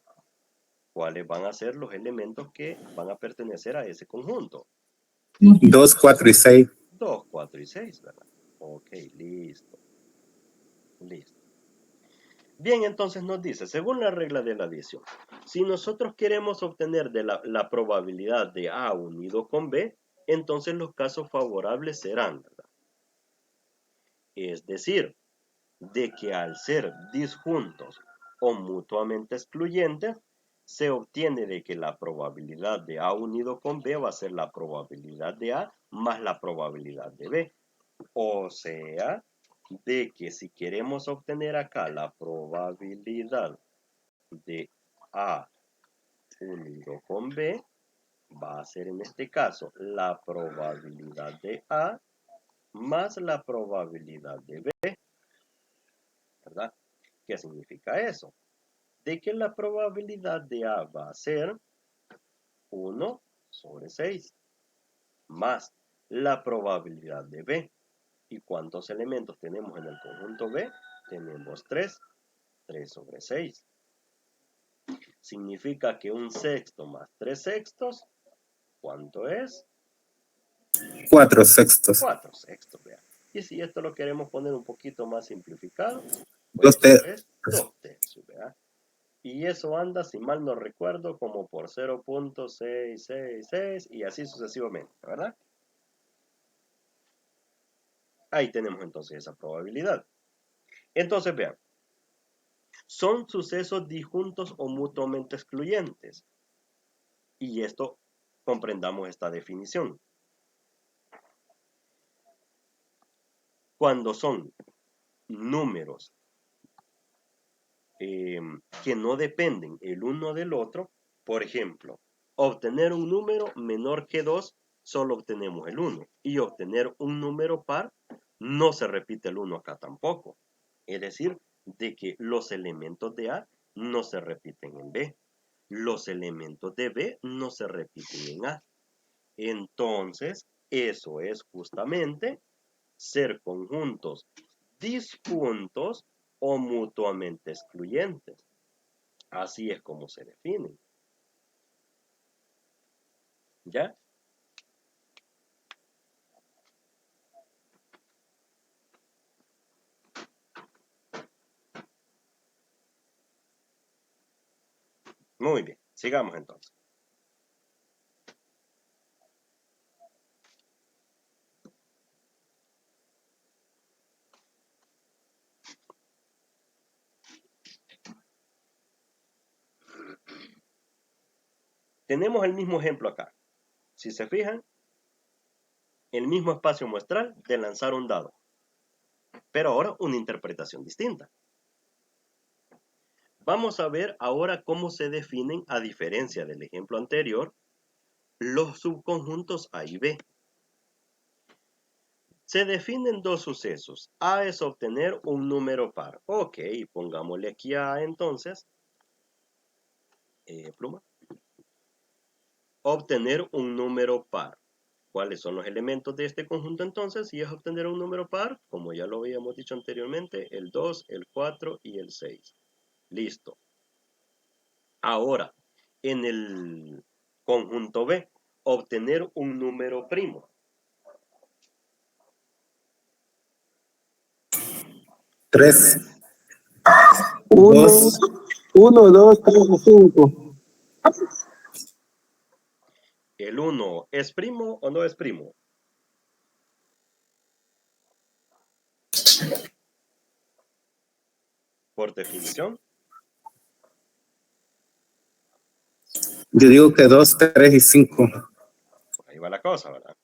¿Cuáles van a ser los elementos que van a pertenecer a ese conjunto? 2, 4 y 6. 2, 4 y 6, ¿verdad? Ok, listo. Listo. Bien, entonces nos dice, según la regla de la adición, si nosotros queremos obtener de la probabilidad de A unido con B, entonces los casos favorables serán, ¿verdad? Es decir, de que al ser disjuntos o mutuamente excluyentes, se obtiene de que la probabilidad de A unido con B va a ser la probabilidad de A más la probabilidad de B. O sea, de que si queremos obtener acá la probabilidad de A unido con B, va a ser en este caso la probabilidad de A más la probabilidad de B, ¿verdad? ¿Qué significa eso? De que la probabilidad de A va a ser 1 sobre 6 más la probabilidad de B. ¿Y cuántos elementos tenemos en el conjunto B? Tenemos 3. 3 sobre 6. Significa que un sexto más 3 sextos, ¿cuánto es? 4 sextos. 4 sextos, vean. Y si esto lo queremos poner un poquito más simplificado, pues 2 esto es tercios. 2 tercios, ¿verdad? Y eso anda, si mal no recuerdo, como por 0.666 y así sucesivamente, ¿verdad? Ahí tenemos entonces esa probabilidad. Entonces, vean, son sucesos disjuntos o mutuamente excluyentes. Y esto, comprendamos esta definición. Cuando son números que no dependen el uno del otro, por ejemplo, obtener un número menor que 2, solo obtenemos el 1. Y obtener un número par, no se repite el 1 acá tampoco. Es decir, de que los elementos de A no se repiten en B. Los elementos de B no se repiten en A. Entonces, eso es justamente ser conjuntos disjuntos o mutuamente excluyentes. Así es como se definen. ¿Ya? Muy bien, sigamos entonces. Tenemos el mismo ejemplo acá. Si se fijan, el mismo espacio muestral de lanzar un dado, pero ahora una interpretación distinta. Vamos a ver ahora cómo se definen, a diferencia del ejemplo anterior, los subconjuntos A y B. Se definen dos sucesos. A es obtener un número par. Ok, pongámosle aquí A entonces. Pluma. Obtener un número par. ¿Cuáles son los elementos de este conjunto entonces? Si es obtener un número par, como ya lo habíamos dicho anteriormente, el 2, el 4 y el 6. Listo. Ahora, en el conjunto B, obtener un número primo. 3. 1, 2. 1, 2, 3 y 5. ¿El 1 es primo o no es primo? Por definición. Yo digo que 2, 3 y 5. Ahí va la cosa, ¿verdad?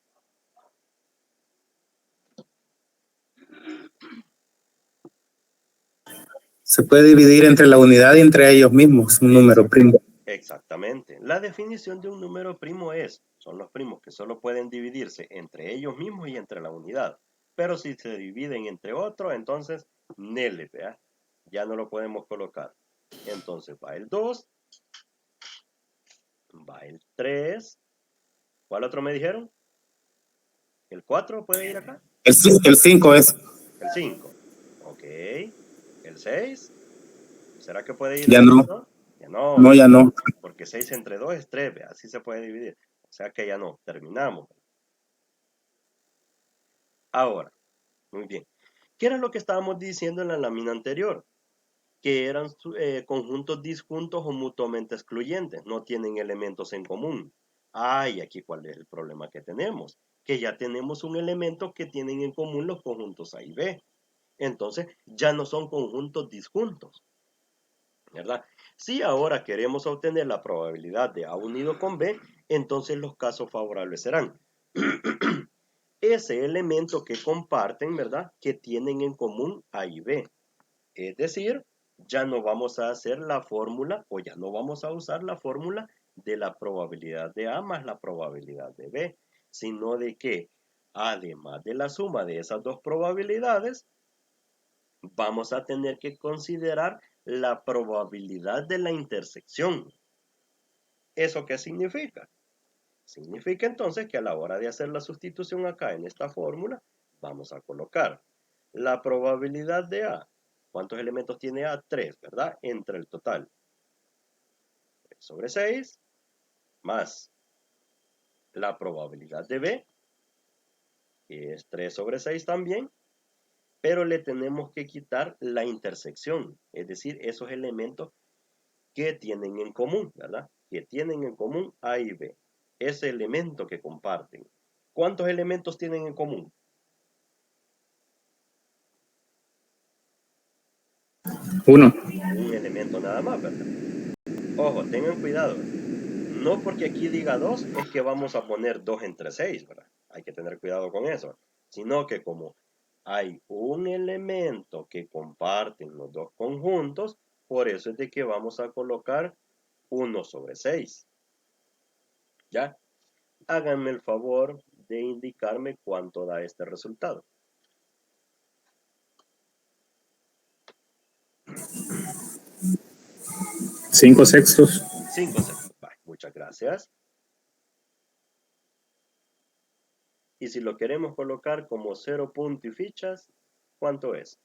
Se puede dividir entre la unidad y entre ellos mismos, un número primo. Exactamente. La definición de un número primo son los primos que solo pueden dividirse entre ellos mismos y entre la unidad. Pero si se dividen entre otros, entonces, nele, ¿verdad? Ya no lo podemos colocar. Entonces va el 2, va el 3. ¿Cuál otro me dijeron? ¿El 4 puede ir acá? El 5 es. El 5. Ok. ¿El 6? ¿Será que puede ir Ya el no. 2? Ya no, No, ya no. porque 6 entre 2 es 3, así se puede dividir. O sea que ya no, terminamos. Ahora, muy bien. ¿Qué era lo que estábamos diciendo en la lámina anterior? Que eran conjuntos disjuntos o mutuamente excluyentes, no tienen elementos en común. Y aquí cuál es el problema que tenemos, que ya tenemos un elemento que tienen en común los conjuntos A y B. Entonces, ya no son conjuntos disjuntos, ¿verdad? Si ahora queremos obtener la probabilidad de A unido con B, entonces los casos favorables serán ese elemento que comparten, ¿verdad? Que tienen en común A y B. Es decir, ya no vamos a hacer la fórmula o ya no vamos a usar la fórmula de la probabilidad de A más la probabilidad de B, sino de que además de la suma de esas dos probabilidades, vamos a tener que considerar la probabilidad de la intersección. ¿Eso qué significa? Significa entonces que a la hora de hacer la sustitución acá en esta fórmula, vamos a colocar la probabilidad de A. ¿Cuántos elementos tiene A? 3, ¿verdad? Entre el total. 3 sobre 6 más la probabilidad de B, que es 3 sobre 6 también, pero le tenemos que quitar la intersección, es decir, esos elementos que tienen en común, ¿verdad? Que tienen en común A y B. Ese elemento que comparten. ¿Cuántos elementos tienen en común? 1. Un elemento nada más, ¿verdad? Ojo, tengan cuidado. No porque aquí diga 2 es que vamos a poner 2 entre 6, ¿verdad? Hay que tener cuidado con eso. Sino que como hay un elemento que comparten los dos conjuntos, por eso es de que vamos a colocar 1 sobre 6. ¿Ya? Háganme el favor de indicarme cuánto da este resultado. 5/6. 5/6. Muchas gracias. Y si lo queremos colocar como 0 punto y fichas, ¿cuánto es?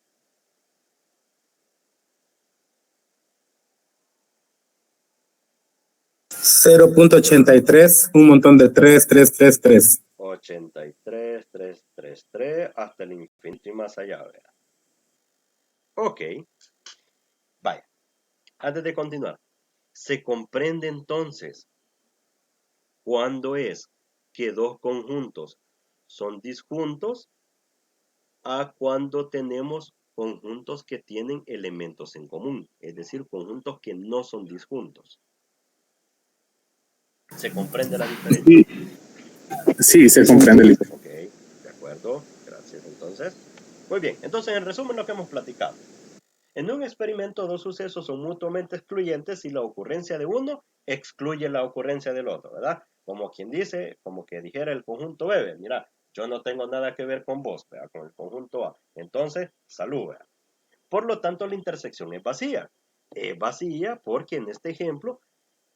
.83, un montón de 3, 3, 3, 3. 83, 3, 3, 3, hasta el infinito y más allá, ¿verdad? Ok. Vaya. Antes de continuar, se comprende entonces cuándo es que dos conjuntos son disjuntos a cuando tenemos conjuntos que tienen elementos en común, es decir, conjuntos que no son disjuntos. ¿Se comprende la diferencia? Sí, se comprende. Ok, de acuerdo, gracias entonces. Muy bien, entonces en resumen lo que hemos platicado. En un experimento, dos sucesos son mutuamente excluyentes si la ocurrencia de uno excluye la ocurrencia del otro, ¿verdad? Como quien dice, como que dijera el conjunto B, mira, yo no tengo nada que ver con vos, ¿verdad? Con el conjunto A. Entonces, salud, ¿verdad? Por lo tanto, la intersección es vacía. Es vacía porque en este ejemplo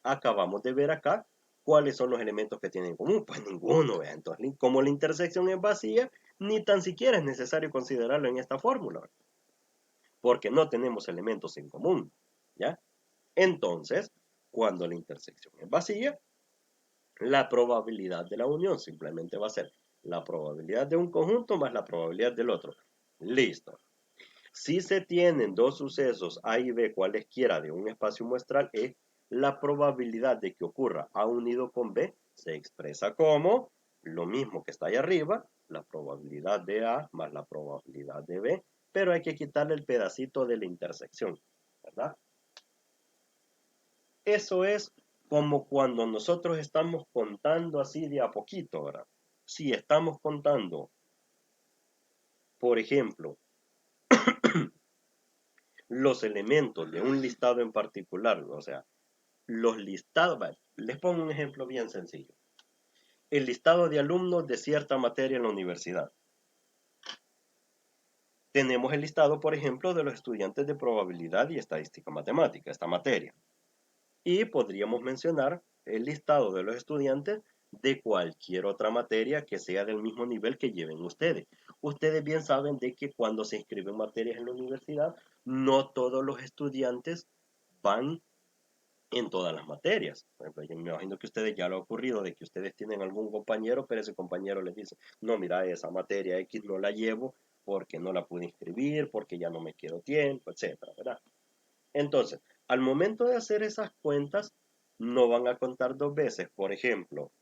acabamos de ver acá cuáles son los elementos que tienen en común. Pues ninguno, ¿verdad? Entonces, como la intersección es vacía, ni tan siquiera es necesario considerarlo en esta fórmula, ¿verdad? Porque no tenemos elementos en común, ¿ya? Entonces, cuando la intersección es vacía, la probabilidad de la unión simplemente va a ser la probabilidad de un conjunto más la probabilidad del otro. Listo. Si se tienen dos sucesos A y B cualesquiera de un espacio muestral E, la probabilidad de que ocurra A unido con B se expresa como lo mismo que está ahí arriba, la probabilidad de A más la probabilidad de B, pero hay que quitarle el pedacito de la intersección, ¿verdad? Eso es como cuando nosotros estamos contando así de a poquito, ¿verdad? Si estamos contando, por ejemplo, los elementos de un listado en particular, o sea, los listados, les pongo un ejemplo bien sencillo. El listado de alumnos de cierta materia en la universidad. Tenemos el listado, por ejemplo, de los estudiantes de probabilidad y estadística matemática, esta materia. Y podríamos mencionar el listado de los estudiantes de cualquier otra materia que sea del mismo nivel que lleven ustedes. Ustedes bien saben de que cuando se inscriben materias en la universidad, no todos los estudiantes van en todas las materias. Por ejemplo, yo me imagino que a ustedes ya lo ha ocurrido de que ustedes tienen algún compañero, pero ese compañero les dice, no, mira, esa materia X no la llevo porque no la pude inscribir, porque ya no me quedó tiempo, etcétera, ¿verdad? Entonces, al momento de hacer esas cuentas, no van a contar dos veces. Por ejemplo,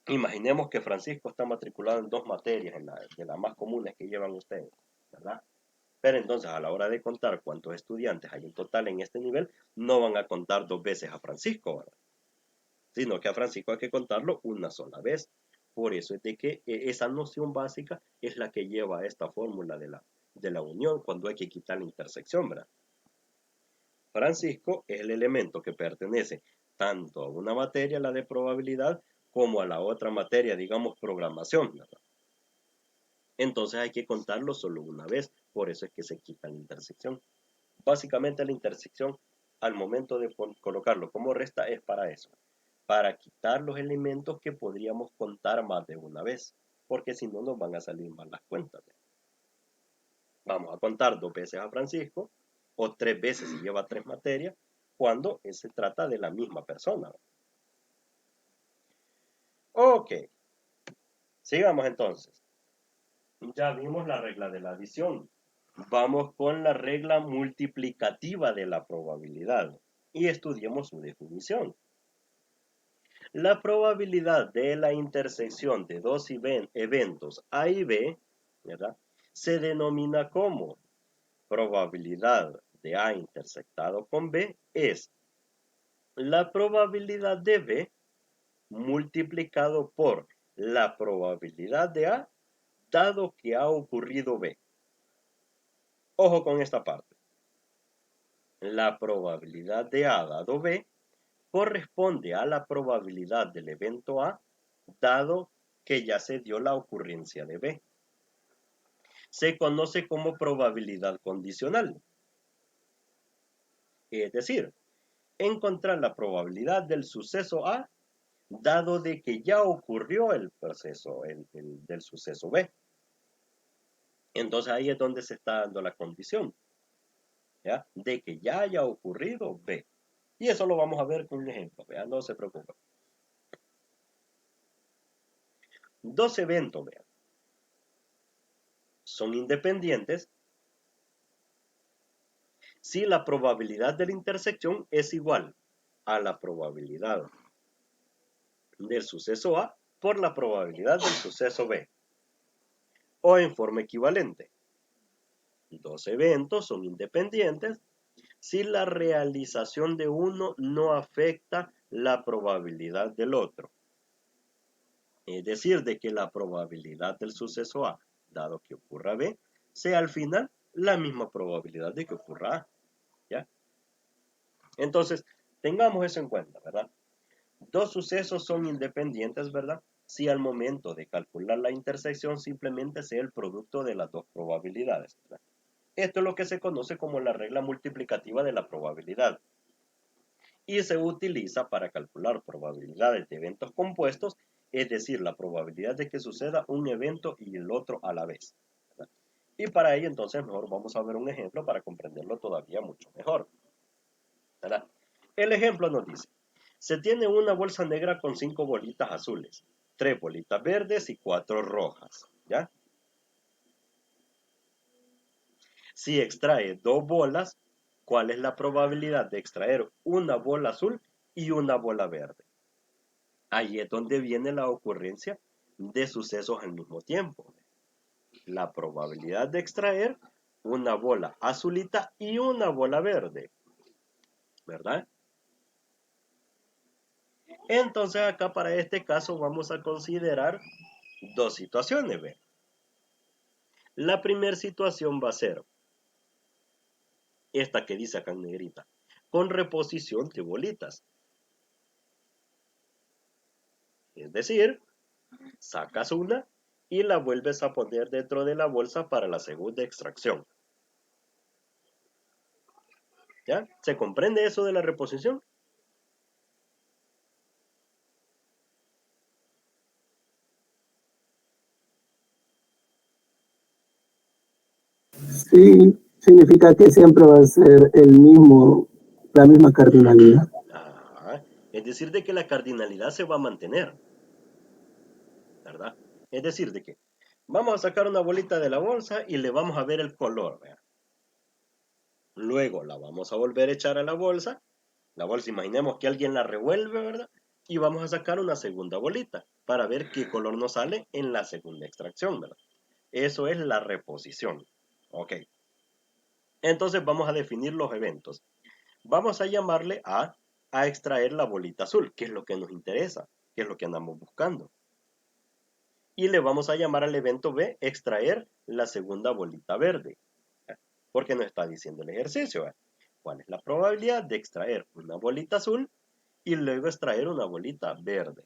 imaginemos que Francisco está matriculado en dos materias, de las más comunes que llevan ustedes, ¿verdad? Pero entonces a la hora de contar cuántos estudiantes hay en total en este nivel, no van a contar dos veces a Francisco, ¿verdad? Sino que a Francisco hay que contarlo una sola vez. Por eso es de que esa noción básica es la que lleva a esta fórmula de la unión cuando hay que quitar la intersección, ¿verdad? Francisco es el elemento que pertenece tanto a una materia, la de probabilidad, como a la otra materia, digamos, programación, ¿verdad? Entonces hay que contarlo solo una vez, por eso es que se quita la intersección. Básicamente la intersección, al momento de colocarlo como resta, es para eso, para quitar los elementos que podríamos contar más de una vez, porque si no nos van a salir mal las cuentas. Vamos a contar dos veces a Francisco, o tres veces si lleva tres materias, cuando se trata de la misma persona. Ok, sigamos entonces. Ya vimos la regla de la adición. Vamos con la regla multiplicativa de la probabilidad y estudiemos su definición. La probabilidad de la intersección de dos eventos A y B, ¿verdad?, se denomina como probabilidad de A intersectado con B es la probabilidad de B multiplicado por la probabilidad de A dado que ha ocurrido B. Ojo con esta parte. La probabilidad de A dado B corresponde a la probabilidad del evento A dado que ya se dio la ocurrencia de B. Se conoce como probabilidad condicional. Es decir, encontrar la probabilidad del suceso A, dado de que ya ocurrió el proceso del suceso B. Entonces ahí es donde se está dando la condición, ¿ya? De que ya haya ocurrido B. Y eso lo vamos a ver con un ejemplo, ¿vean? No se preocupen. Dos eventos, vean, son independientes si la probabilidad de la intersección es igual a la probabilidad del suceso A por la probabilidad del suceso B, o en forma equivalente. Dos eventos son independientes si la realización de uno no afecta la probabilidad del otro. Es decir, de que la probabilidad del suceso A, dado que ocurra B, sea al final la misma probabilidad de que ocurra A. ¿Ya? Entonces, tengamos eso en cuenta, ¿verdad? Dos sucesos son independientes, ¿verdad? Si al momento de calcular la intersección simplemente sea el producto de las dos probabilidades, ¿verdad? Esto es lo que se conoce como la regla multiplicativa de la probabilidad y se utiliza para calcular probabilidades de eventos compuestos, es decir, la probabilidad de que suceda un evento y el otro a la vez, ¿verdad? Y para ello entonces mejor vamos a ver un ejemplo para comprenderlo todavía mucho mejor, ¿verdad? El ejemplo nos dice, se tiene una bolsa negra con 5 bolitas azules, 3 bolitas verdes y 4 rojas, ¿ya? Si extrae 2 bolas, ¿cuál es la probabilidad de extraer una bola azul y una bola verde? Ahí es donde viene la ocurrencia de sucesos al mismo tiempo. La probabilidad de extraer una bola azulita y una bola verde, ¿verdad? Entonces acá para este caso vamos a considerar dos situaciones, ¿ve? La primera situación va a ser esta que dice acá en negrita, con reposición de bolitas. Es decir, sacas una y la vuelves a poner dentro de la bolsa para la segunda extracción. ¿Ya? ¿Se comprende eso de la reposición? Sí, significa que siempre va a ser la misma cardinalidad. Ah, es decir, de que la cardinalidad se va a mantener, ¿verdad? Es decir, de que vamos a sacar una bolita de la bolsa y le vamos a ver el color, ¿verdad? Luego la vamos a volver a echar a la bolsa. La bolsa, imaginemos que alguien la revuelve, ¿verdad? Y vamos a sacar una segunda bolita para ver qué color nos sale en la segunda extracción, ¿verdad? Eso es la reposición. Ok. Entonces vamos a definir los eventos. Vamos a llamarle a extraer la bolita azul, que es lo que nos interesa, que es lo que andamos buscando. Y le vamos a llamar al evento B, extraer la segunda bolita verde, porque nos está diciendo el ejercicio. ¿Cuál es la probabilidad de extraer una bolita azul y luego extraer una bolita verde?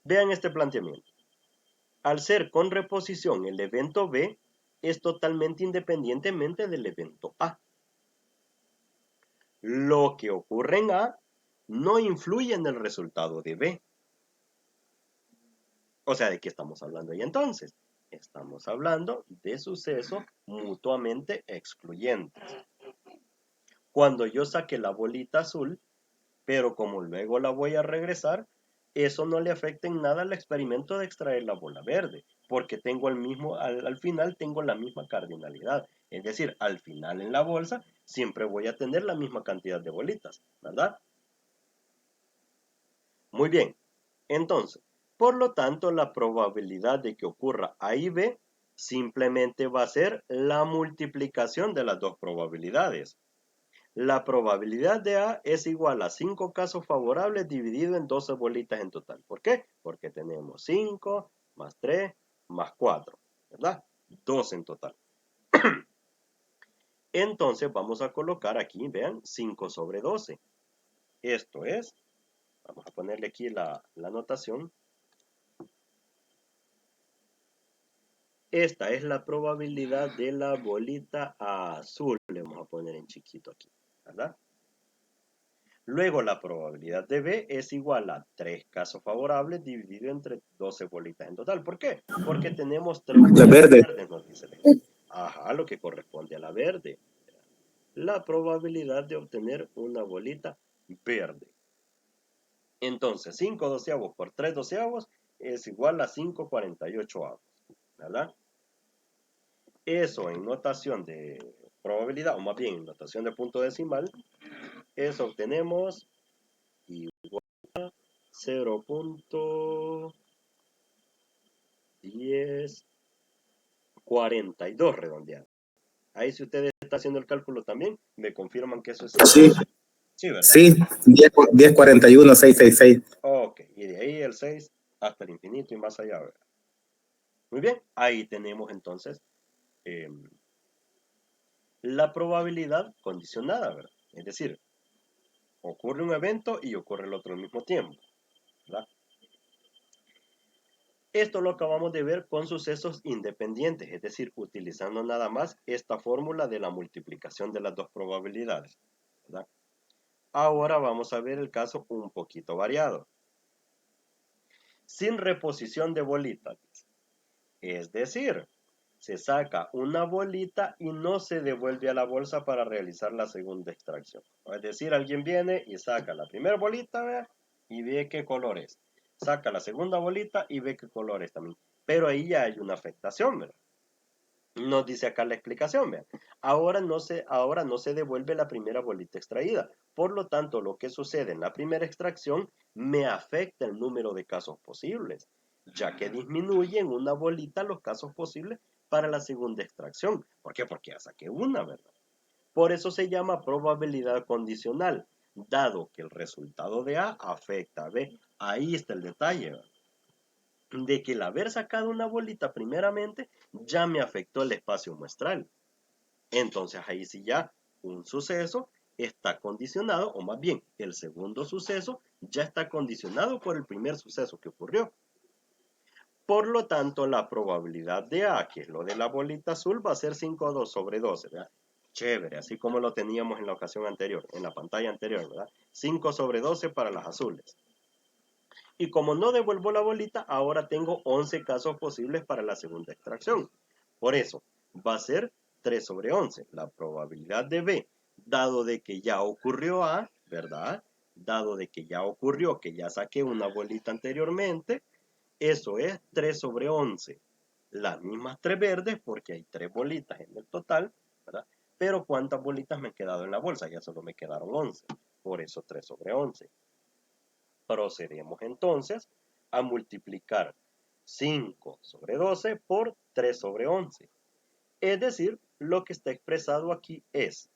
Vean este planteamiento. Al ser con reposición el evento B es totalmente independientemente del evento A. Lo que ocurre en A no influye en el resultado de B. O sea, ¿de qué estamos hablando ahí entonces? Estamos hablando de sucesos mutuamente excluyentes. Cuando yo saque la bolita azul, pero como luego la voy a regresar, eso no le afecta en nada al experimento de extraer la bola verde, porque tengo el mismo, al final tengo la misma cardinalidad. Es decir, al final en la bolsa siempre voy a tener la misma cantidad de bolitas, ¿verdad? Muy bien, entonces, por lo tanto, la probabilidad de que ocurra A y B simplemente va a ser la multiplicación de las dos probabilidades. La probabilidad de A es igual a 5 casos favorables dividido en 12 bolitas en total. ¿Por qué? Porque tenemos 5 más 3 más 4, ¿verdad? 12 en total. Entonces vamos a colocar aquí, vean, 5 sobre 12. Esto es, vamos a ponerle aquí la anotación. Esta es la probabilidad de la bolita azul. Le vamos a poner en chiquito aquí, ¿verdad? Luego la probabilidad de B es igual a 3 casos favorables dividido entre 12 bolitas en total. ¿Por qué? Porque tenemos 3 La bolitas verde. verdes, nos dice. Ajá, lo que corresponde a la verde. La probabilidad de obtener una bolita verde. Entonces, 5 doceavos por 3 doceavos es igual a 5/48, ¿verdad? Eso en notación de probabilidad, o más bien en notación de punto decimal, eso obtenemos igual a 0.1042 redondeado. Ahí si ustedes están haciendo el cálculo también, me confirman que eso es Sí, sí, ¿verdad? sí, 1041, 666. Ok, y de ahí el 6 hasta el infinito y más allá, ¿verdad? Muy bien, ahí tenemos entonces la probabilidad condicionada, ¿verdad? Es decir, ocurre un evento y ocurre el otro al mismo tiempo, ¿verdad? Esto lo acabamos de ver con sucesos independientes, es decir, utilizando nada más esta fórmula de la multiplicación de las dos probabilidades, ¿verdad? Ahora vamos a ver el caso un poquito variado. Sin reposición de bolitas, es decir, se saca una bolita y no se devuelve a la bolsa para realizar la segunda extracción. Es decir, alguien viene y saca la primera bolita, ¿verdad? Y ve qué color es. Saca la segunda bolita y ve qué color es también. Pero ahí ya hay una afectación, ¿verdad? Nos dice acá la explicación, vean. Ahora no se devuelve la primera bolita extraída. Por lo tanto, lo que sucede en la primera extracción me afecta el número de casos posibles, ya que disminuye en una bolita los casos posibles para la segunda extracción. ¿Por qué? Porque ya saqué una, ¿verdad? Por eso se llama probabilidad condicional, dado que el resultado de A afecta a B. Ahí está el detalle, ¿verdad? De que el haber sacado una bolita primeramente ya me afectó el espacio muestral. Entonces ahí sí ya un suceso está condicionado, o más bien el segundo suceso ya está condicionado por el primer suceso que ocurrió. Por lo tanto, la probabilidad de A, que es lo de la bolita azul, va a ser 5,2 sobre 12, ¿verdad? Chévere, así como lo teníamos en la ocasión anterior, en la pantalla anterior, ¿verdad? 5 sobre 12 para las azules. Y como no devuelvo la bolita, ahora tengo 11 casos posibles para la segunda extracción. Por eso, va a ser 3 sobre 11, la probabilidad de B, dado de que ya ocurrió A, ¿verdad? Dado de que ya ocurrió, que ya saqué una bolita anteriormente, eso es 3 sobre 11. Las mismas 3 verdes, porque hay 3 bolitas en el total, ¿verdad? Pero ¿cuántas bolitas me han quedado en la bolsa? Ya solo me quedaron 11. Por eso 3 sobre 11. Procedemos entonces a multiplicar 5 sobre 12 por 3 sobre 11. Es decir, lo que está expresado aquí es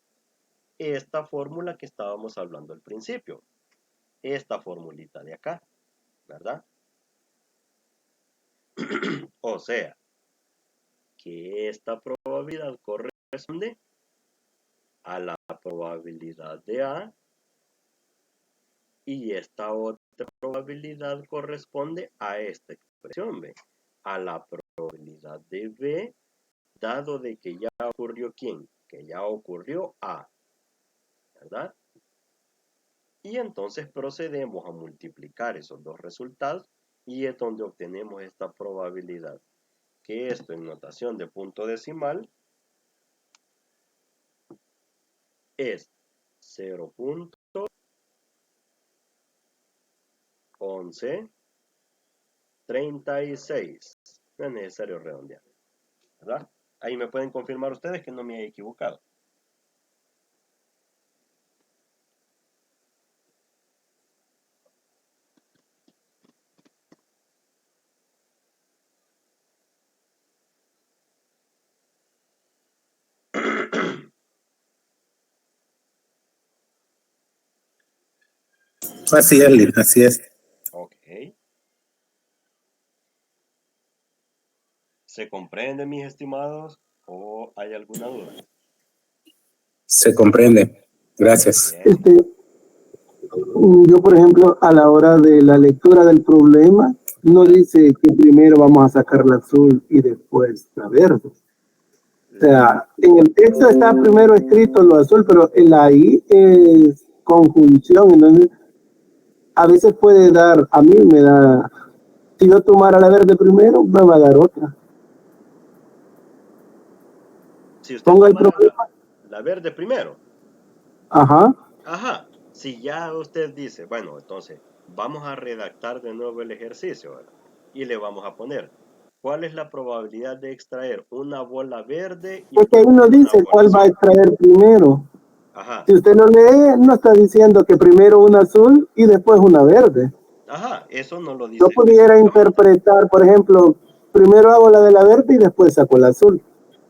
esta fórmula que estábamos hablando al principio. Esta formulita de acá, ¿verdad? O sea, que esta probabilidad corresponde a la probabilidad de A y esta otra probabilidad corresponde a esta expresión, ¿ve? A la probabilidad de B, dado de que ya ocurrió ¿quién? Que ya ocurrió A, ¿verdad? Y entonces procedemos a multiplicar esos dos resultados y es donde obtenemos esta probabilidad, que esto en notación de punto decimal es 0.1136. No es necesario redondear, ¿verdad? Ahí me pueden confirmar ustedes que no me he equivocado. Así es, Lin, así es. Ok. ¿Se comprende, mis estimados? ¿O hay alguna duda? Se comprende. Gracias. Bien. Yo, por ejemplo, a la hora de la lectura del problema, no dice que primero vamos a sacar la azul y después la verde. O sea, en el texto está primero escrito lo azul, pero el ahí es conjunción. Entonces, a veces puede dar, a mí me da, si yo tomara la verde primero, me va a dar otra. Si usted Ponga el tomara problema. la verde primero. Ajá. Ajá. Si ya usted dice, bueno, entonces vamos a redactar de nuevo el ejercicio, ¿verdad? Y le vamos a poner, ¿cuál es la probabilidad de extraer una bola verde y Porque ahí luego no una dice bola cuál va a azul? extraer primero. Ajá. Si usted lo lee, no está diciendo que primero una azul y después una verde. Ajá, eso no lo Yo dice pudiera específicamente. interpretar, por ejemplo, primero hago la de la verde y después saco la azul.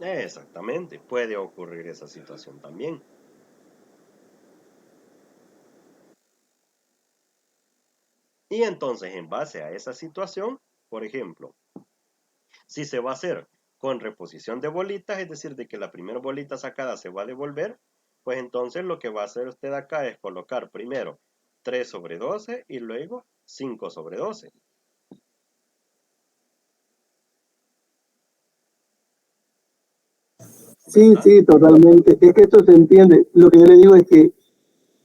Exactamente, puede ocurrir esa situación también. Y entonces, en base a esa situación, por ejemplo, si se va a hacer con reposición de bolitas, es decir, de que la primera bolita sacada se va a devolver, pues entonces lo que va a hacer usted acá es colocar primero 3 sobre 12 y luego 5 sobre 12. Sí, ¿Verdad? sí, totalmente. Es que esto se entiende. Lo que yo le digo es que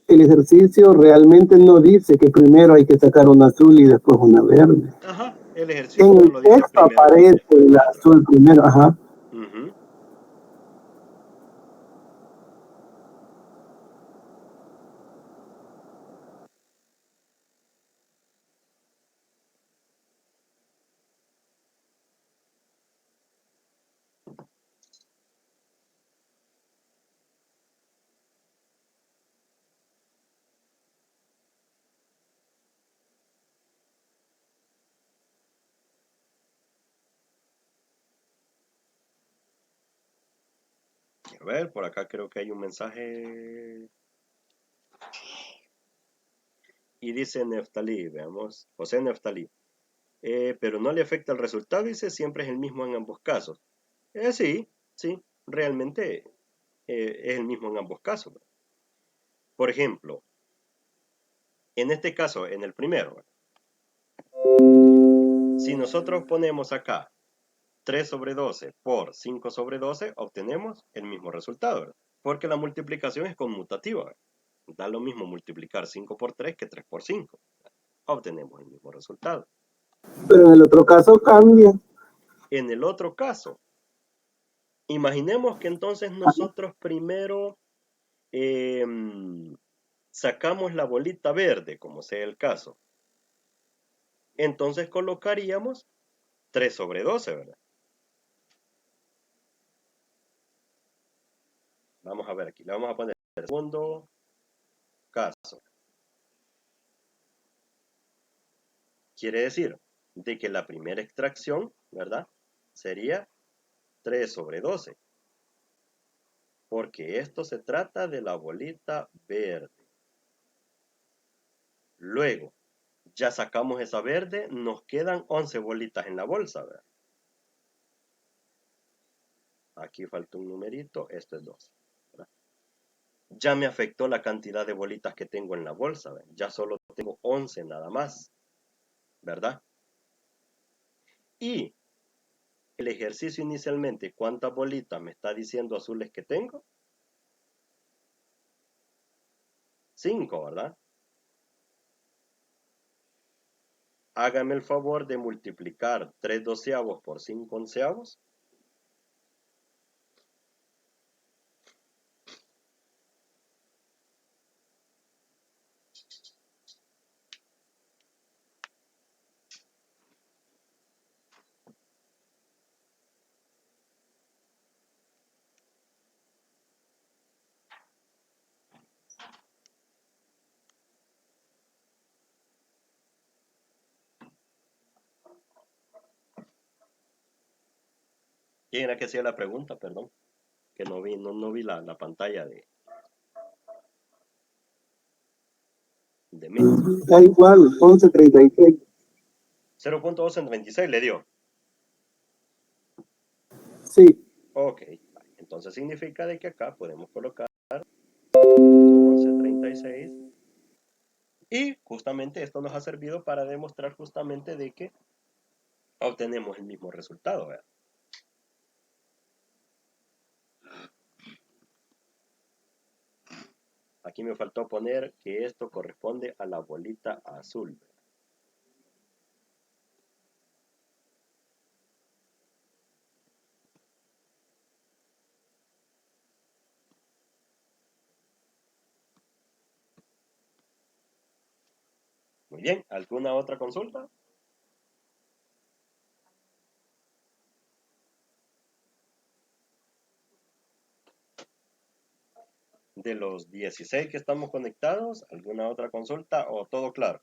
el ejercicio realmente no dice que primero hay que sacar una azul y después una verde. Ajá, el En ejercicio no el lo dice texto primero una y aparece después la la otra. azul primero, ajá. Ujú. A ver, por acá creo que hay un mensaje. Y dice Neftalí, veamos, José Neftalí. Pero no le afecta el resultado, dice, siempre es el mismo en ambos casos. Sí, sí, realmente es el mismo en ambos casos. Por ejemplo, en este caso, en el primero, si nosotros ponemos acá 3 sobre 12 por 5 sobre 12, obtenemos el mismo resultado, ¿verdad? Porque la multiplicación es conmutativa, ¿verdad? Da lo mismo multiplicar 5 por 3 que 3 por 5. Obtenemos el mismo resultado. Pero en el otro caso cambia. En el otro caso, imaginemos que entonces nosotros primero eh, sacamos la bolita verde, como sea el caso. Entonces colocaríamos 3 sobre 12, ¿verdad? Vamos a ver aquí, le vamos a poner el segundo caso. Quiere decir de que la primera extracción, ¿verdad? Sería 3 sobre 12. Porque esto se trata de la bolita verde. Luego, ya sacamos esa verde, nos quedan 11 bolitas en la bolsa, ¿verdad? Aquí falta un numerito, esto es 12, ¿verdad? Ya me afectó la cantidad de bolitas que tengo en la bolsa, ¿verdad? Ya solo tengo 11 nada más, ¿verdad? Y el ejercicio inicialmente, ¿cuántas bolitas me está diciendo azules que tengo? 5, ¿verdad? Hágame el favor de multiplicar 3 doceavos por 5 onceavos. ¿Quién era que hacía la pregunta? Perdón, que no vi la pantalla de Meet. Da igual, 11:36. 0.226 le dio. Sí. Ok, entonces significa de que acá podemos colocar 1136 y justamente esto nos ha servido para demostrar justamente de que obtenemos el mismo resultado, ¿verdad? Aquí me faltó poner que esto corresponde a la bolita azul. Muy bien, ¿alguna otra consulta? De los 16 que estamos conectados, ¿alguna otra consulta o todo claro?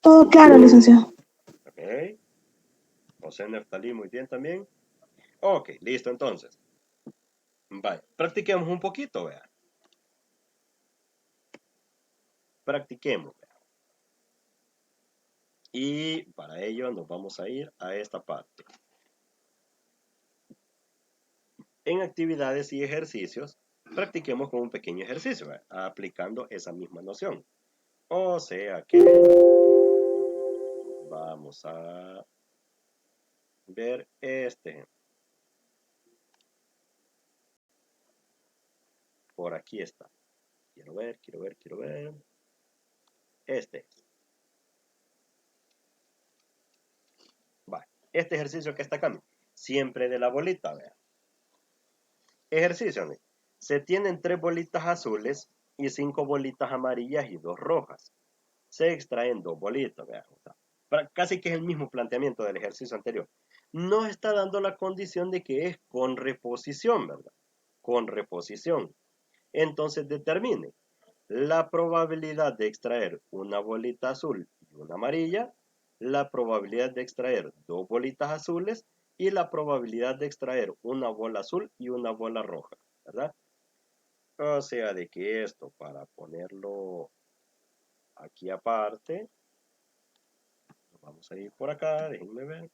Todo claro, licenciado. Ok. José Neftalí, muy bien también. Ok, listo entonces. Vaya, practiquemos un poquito, vea. Practiquemos, vea. Y para ello nos vamos a ir a esta parte. En actividades y ejercicios, practiquemos con un pequeño ejercicio, ¿verdad? Aplicando esa misma noción. O sea que vamos a ver este. Por aquí está. Quiero ver. Este. Va. Este ejercicio que está acá, siempre de la bolita, vean. Ejercicio, ¿no? Se tienen 3 bolitas azules y 5 bolitas amarillas y 2 rojas. Se extraen 2 bolitas, vean. O sea, casi que es el mismo planteamiento del ejercicio anterior. Nos está dando la condición de que es con reposición, ¿verdad? Con reposición. Entonces determine la probabilidad de extraer una bolita azul y una amarilla, la probabilidad de extraer 2 bolitas azules y la probabilidad de extraer una bola azul y una bola roja, ¿verdad? O sea, de que esto, para ponerlo aquí aparte, vamos a ir por acá, déjenme ver.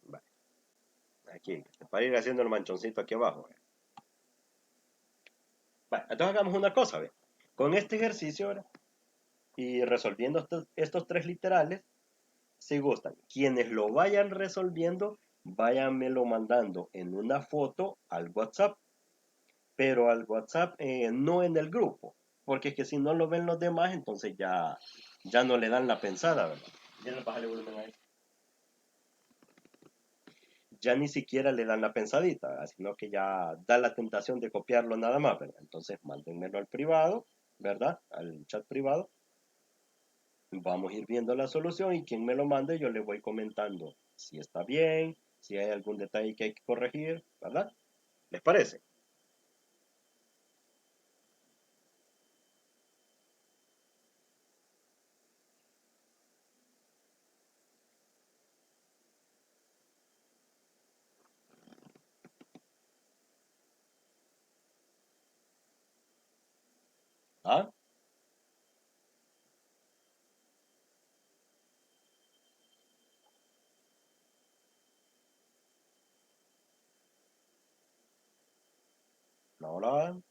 Vale, aquí, para ir haciendo el manchoncito aquí abajo. Vale, entonces hagamos una cosa, ¿ve? Con este ejercicio, ¿verdad? Y resolviendo estos 3 literales, si gustan, quienes lo vayan resolviendo, váyanmelo mandando en una foto al WhatsApp, pero al WhatsApp no en el grupo, porque es que si no lo ven los demás, entonces ya no le dan la pensada, ¿verdad? Ya ni siquiera le dan la pensadita, ¿verdad? Sino que ya da la tentación de copiarlo nada más, ¿verdad? Entonces mándenmelo al privado, ¿verdad? Al chat privado. Vamos a ir viendo la solución y quien me lo mande yo le voy comentando si está bien, si hay algún detalle que hay que corregir, ¿verdad? ¿Les parece? ¿Ah? Ahora,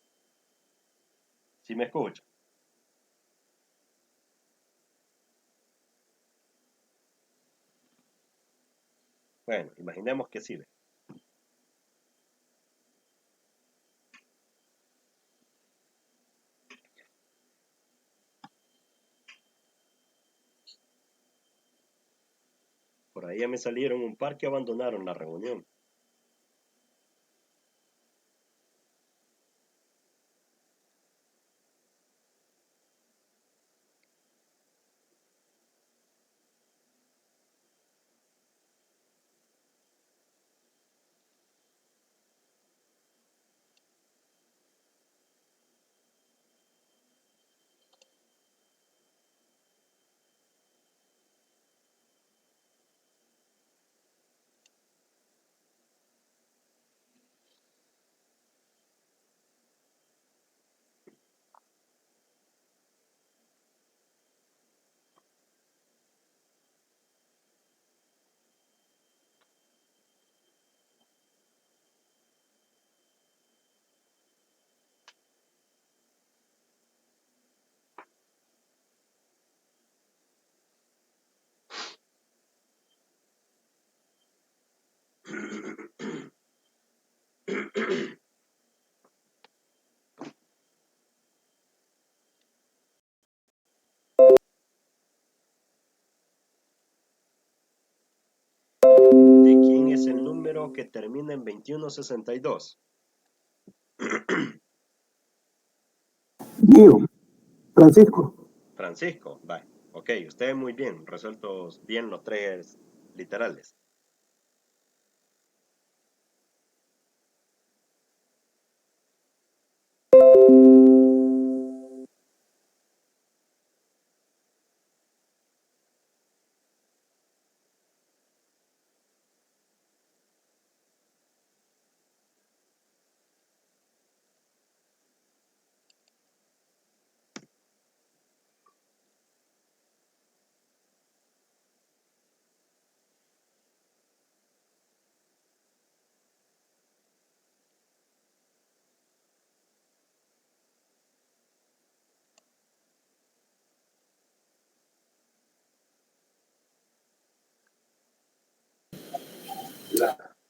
si me escucha. Bueno, imaginemos que sí. ¿Ve? Por ahí ya me salieron un par que abandonaron la reunión. ¿De quién es el número que termina en 2162? Mío, Francisco. Francisco, va. Ok, usted muy bien, resueltos bien los tres literales.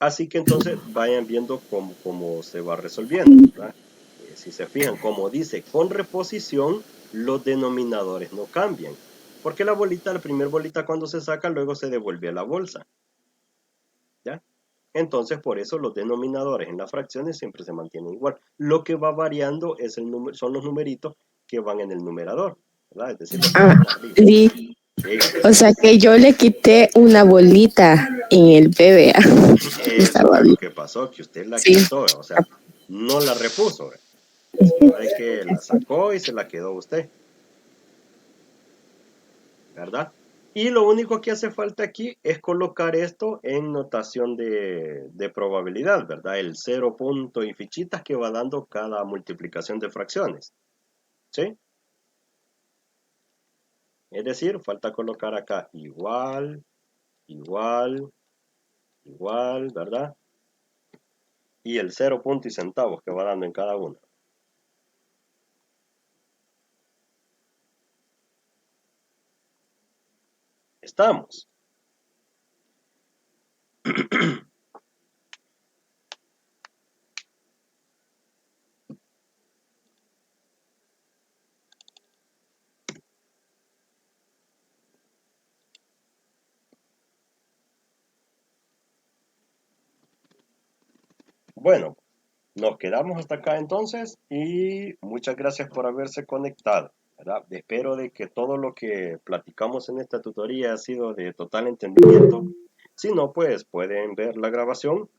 Así que entonces vayan viendo cómo se va resolviendo, ¿verdad? Si se fijan, como dice, con reposición, los denominadores no cambian. Porque la bolita, la primera bolita cuando se saca, luego se devuelve a la bolsa. ¿Ya? Entonces, por eso los denominadores en las fracciones siempre se mantienen igual. Lo que va variando es el número, son los numeritos que van en el numerador, ¿verdad? Es decir, los que van arriba. Dígame. O sea que yo le quité una bolita en el BBA. Eso fue lo que pasó, que usted la Sí. quitó, o sea, no la repuso, sino de que la sacó y se la quedó usted, ¿verdad? Y lo único que hace falta aquí es colocar esto en notación de probabilidad, ¿verdad? El 0 punto y fichitas que va dando cada multiplicación de fracciones, ¿sí? Es decir, falta colocar acá igual, igual, igual, ¿verdad? Y el 0 punto y centavos que va dando en cada una. Estamos. Bueno, nos quedamos hasta acá entonces y muchas gracias por haberse conectado, ¿verdad? Espero de que todo lo que platicamos en esta tutoría ha sido de total entendimiento. Si no, pues pueden ver la grabación.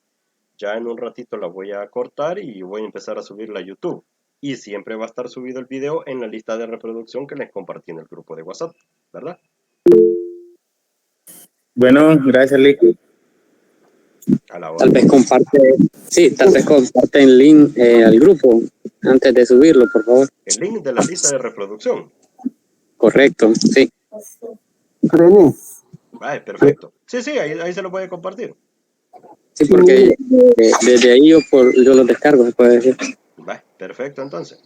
Ya en un ratito la voy a cortar y voy a empezar a subirla a YouTube. Y siempre va a estar subido el video en la lista de reproducción que les compartí en el grupo de WhatsApp, ¿verdad? Bueno, gracias, Lick. A la hora. Tal vez comparte el link al grupo antes de subirlo, por favor. El link de la lista de reproducción. Correcto, sí. Frené. Vale, perfecto. Sí, sí, ahí se lo voy a compartir. Sí, porque desde ahí yo lo descargo, se puede decir. Vale, perfecto entonces.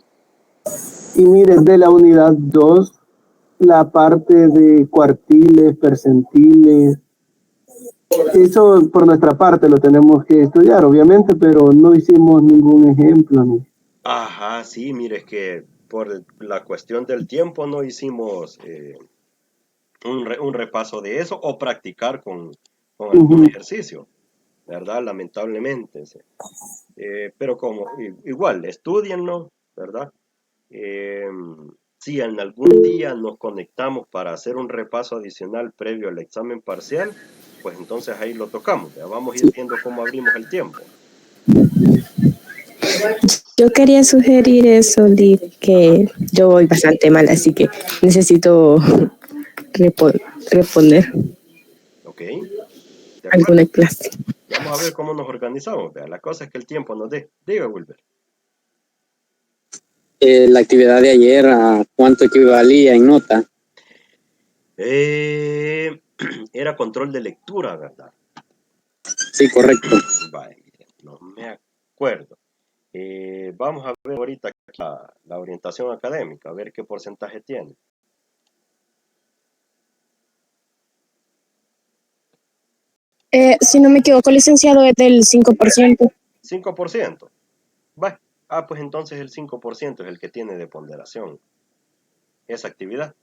Y mire, de la unidad 2, la parte de cuartiles, percentiles, eso por nuestra parte lo tenemos que estudiar, obviamente, pero no hicimos ningún ejemplo. ¿No? Ajá, sí, mire, es que por la cuestión del tiempo no hicimos un repaso de eso o practicar con algún ejercicio, ¿verdad? Lamentablemente. Sí. Pero como, igual, estudienlo, ¿verdad? Eh, si en algún día nos conectamos para hacer un repaso adicional previo al examen parcial, pues entonces ahí lo tocamos, ¿ya? Vamos a ir viendo cómo abrimos el tiempo. Yo quería sugerir eso, Liv, que yo voy bastante mal, así que necesito reponer ¿Ok? ¿De acuerdo? alguna clase. Vamos a ver cómo nos organizamos. Vea, la cosa es que el tiempo nos dé. Diga, Wilber. La actividad de ayer, ¿a cuánto equivalía en nota? Era control de lectura, ¿verdad? Sí, correcto. Vale, no me acuerdo. Vamos a ver ahorita la orientación académica, a ver qué porcentaje tiene. Si no me equivoco, licenciado, es del 5%. 5%. Va. Pues entonces el 5% es el que tiene de ponderación esa actividad.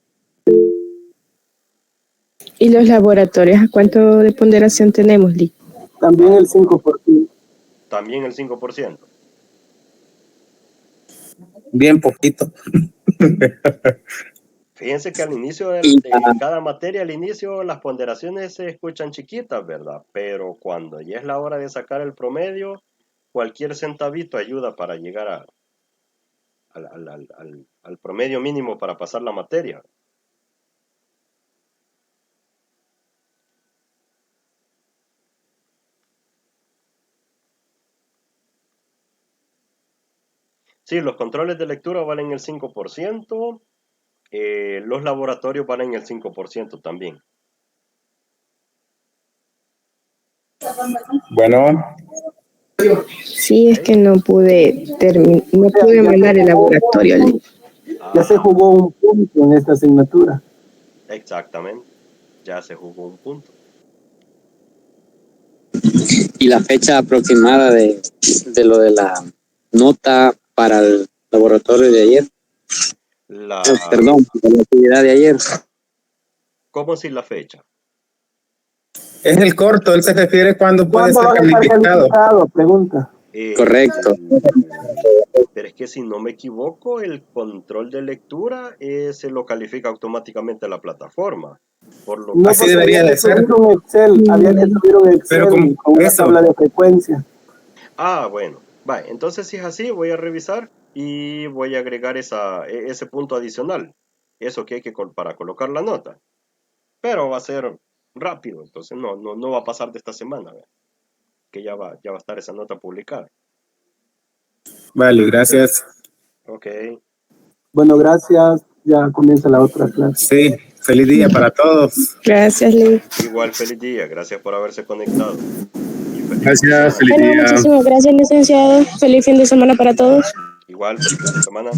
¿Y los laboratorios? ¿A cuánto de ponderación tenemos, Lee? También el 5%. También el 5%. Bien poquito. Fíjense que al inicio de cada materia, al inicio las ponderaciones se escuchan chiquitas, ¿verdad? Pero cuando ya es la hora de sacar el promedio, cualquier centavito ayuda para llegar al promedio mínimo para pasar la materia. Sí, los controles de lectura valen el 5%, los laboratorios valen el 5% también. Bueno. Sí, es que no pude mandar el laboratorio, Lee. Ya se jugó un punto en esta asignatura. Exactamente, ya se jugó un punto. Y la fecha aproximada de lo de la nota para el laboratorio de ayer. Perdón, para la actividad de ayer. ¿Cómo si la fecha? Es el corto, él se refiere cuando puede ser calificado. Pregunta. Correcto. Pero es que si no me equivoco, el control de lectura se lo califica automáticamente la plataforma. Por lo así debería de ser. Había que subir un Excel pero con una tabla de frecuencia. Bueno. Vale, entonces si es así, voy a revisar y voy a agregar ese punto adicional. Eso que hay que para colocar la nota. Pero va a ser rápido, entonces no va a pasar de esta semana, ¿verdad? Que ya va a estar esa nota publicada. Vale, gracias. Ok. Bueno, gracias. Ya comienza la otra clase. Sí, feliz día para todos. Gracias, Lee. Igual feliz día, gracias por haberse conectado. Gracias, feliz día. Muchísimas gracias, licenciado. Feliz fin de semana para todos. Igual, feliz fin de semana.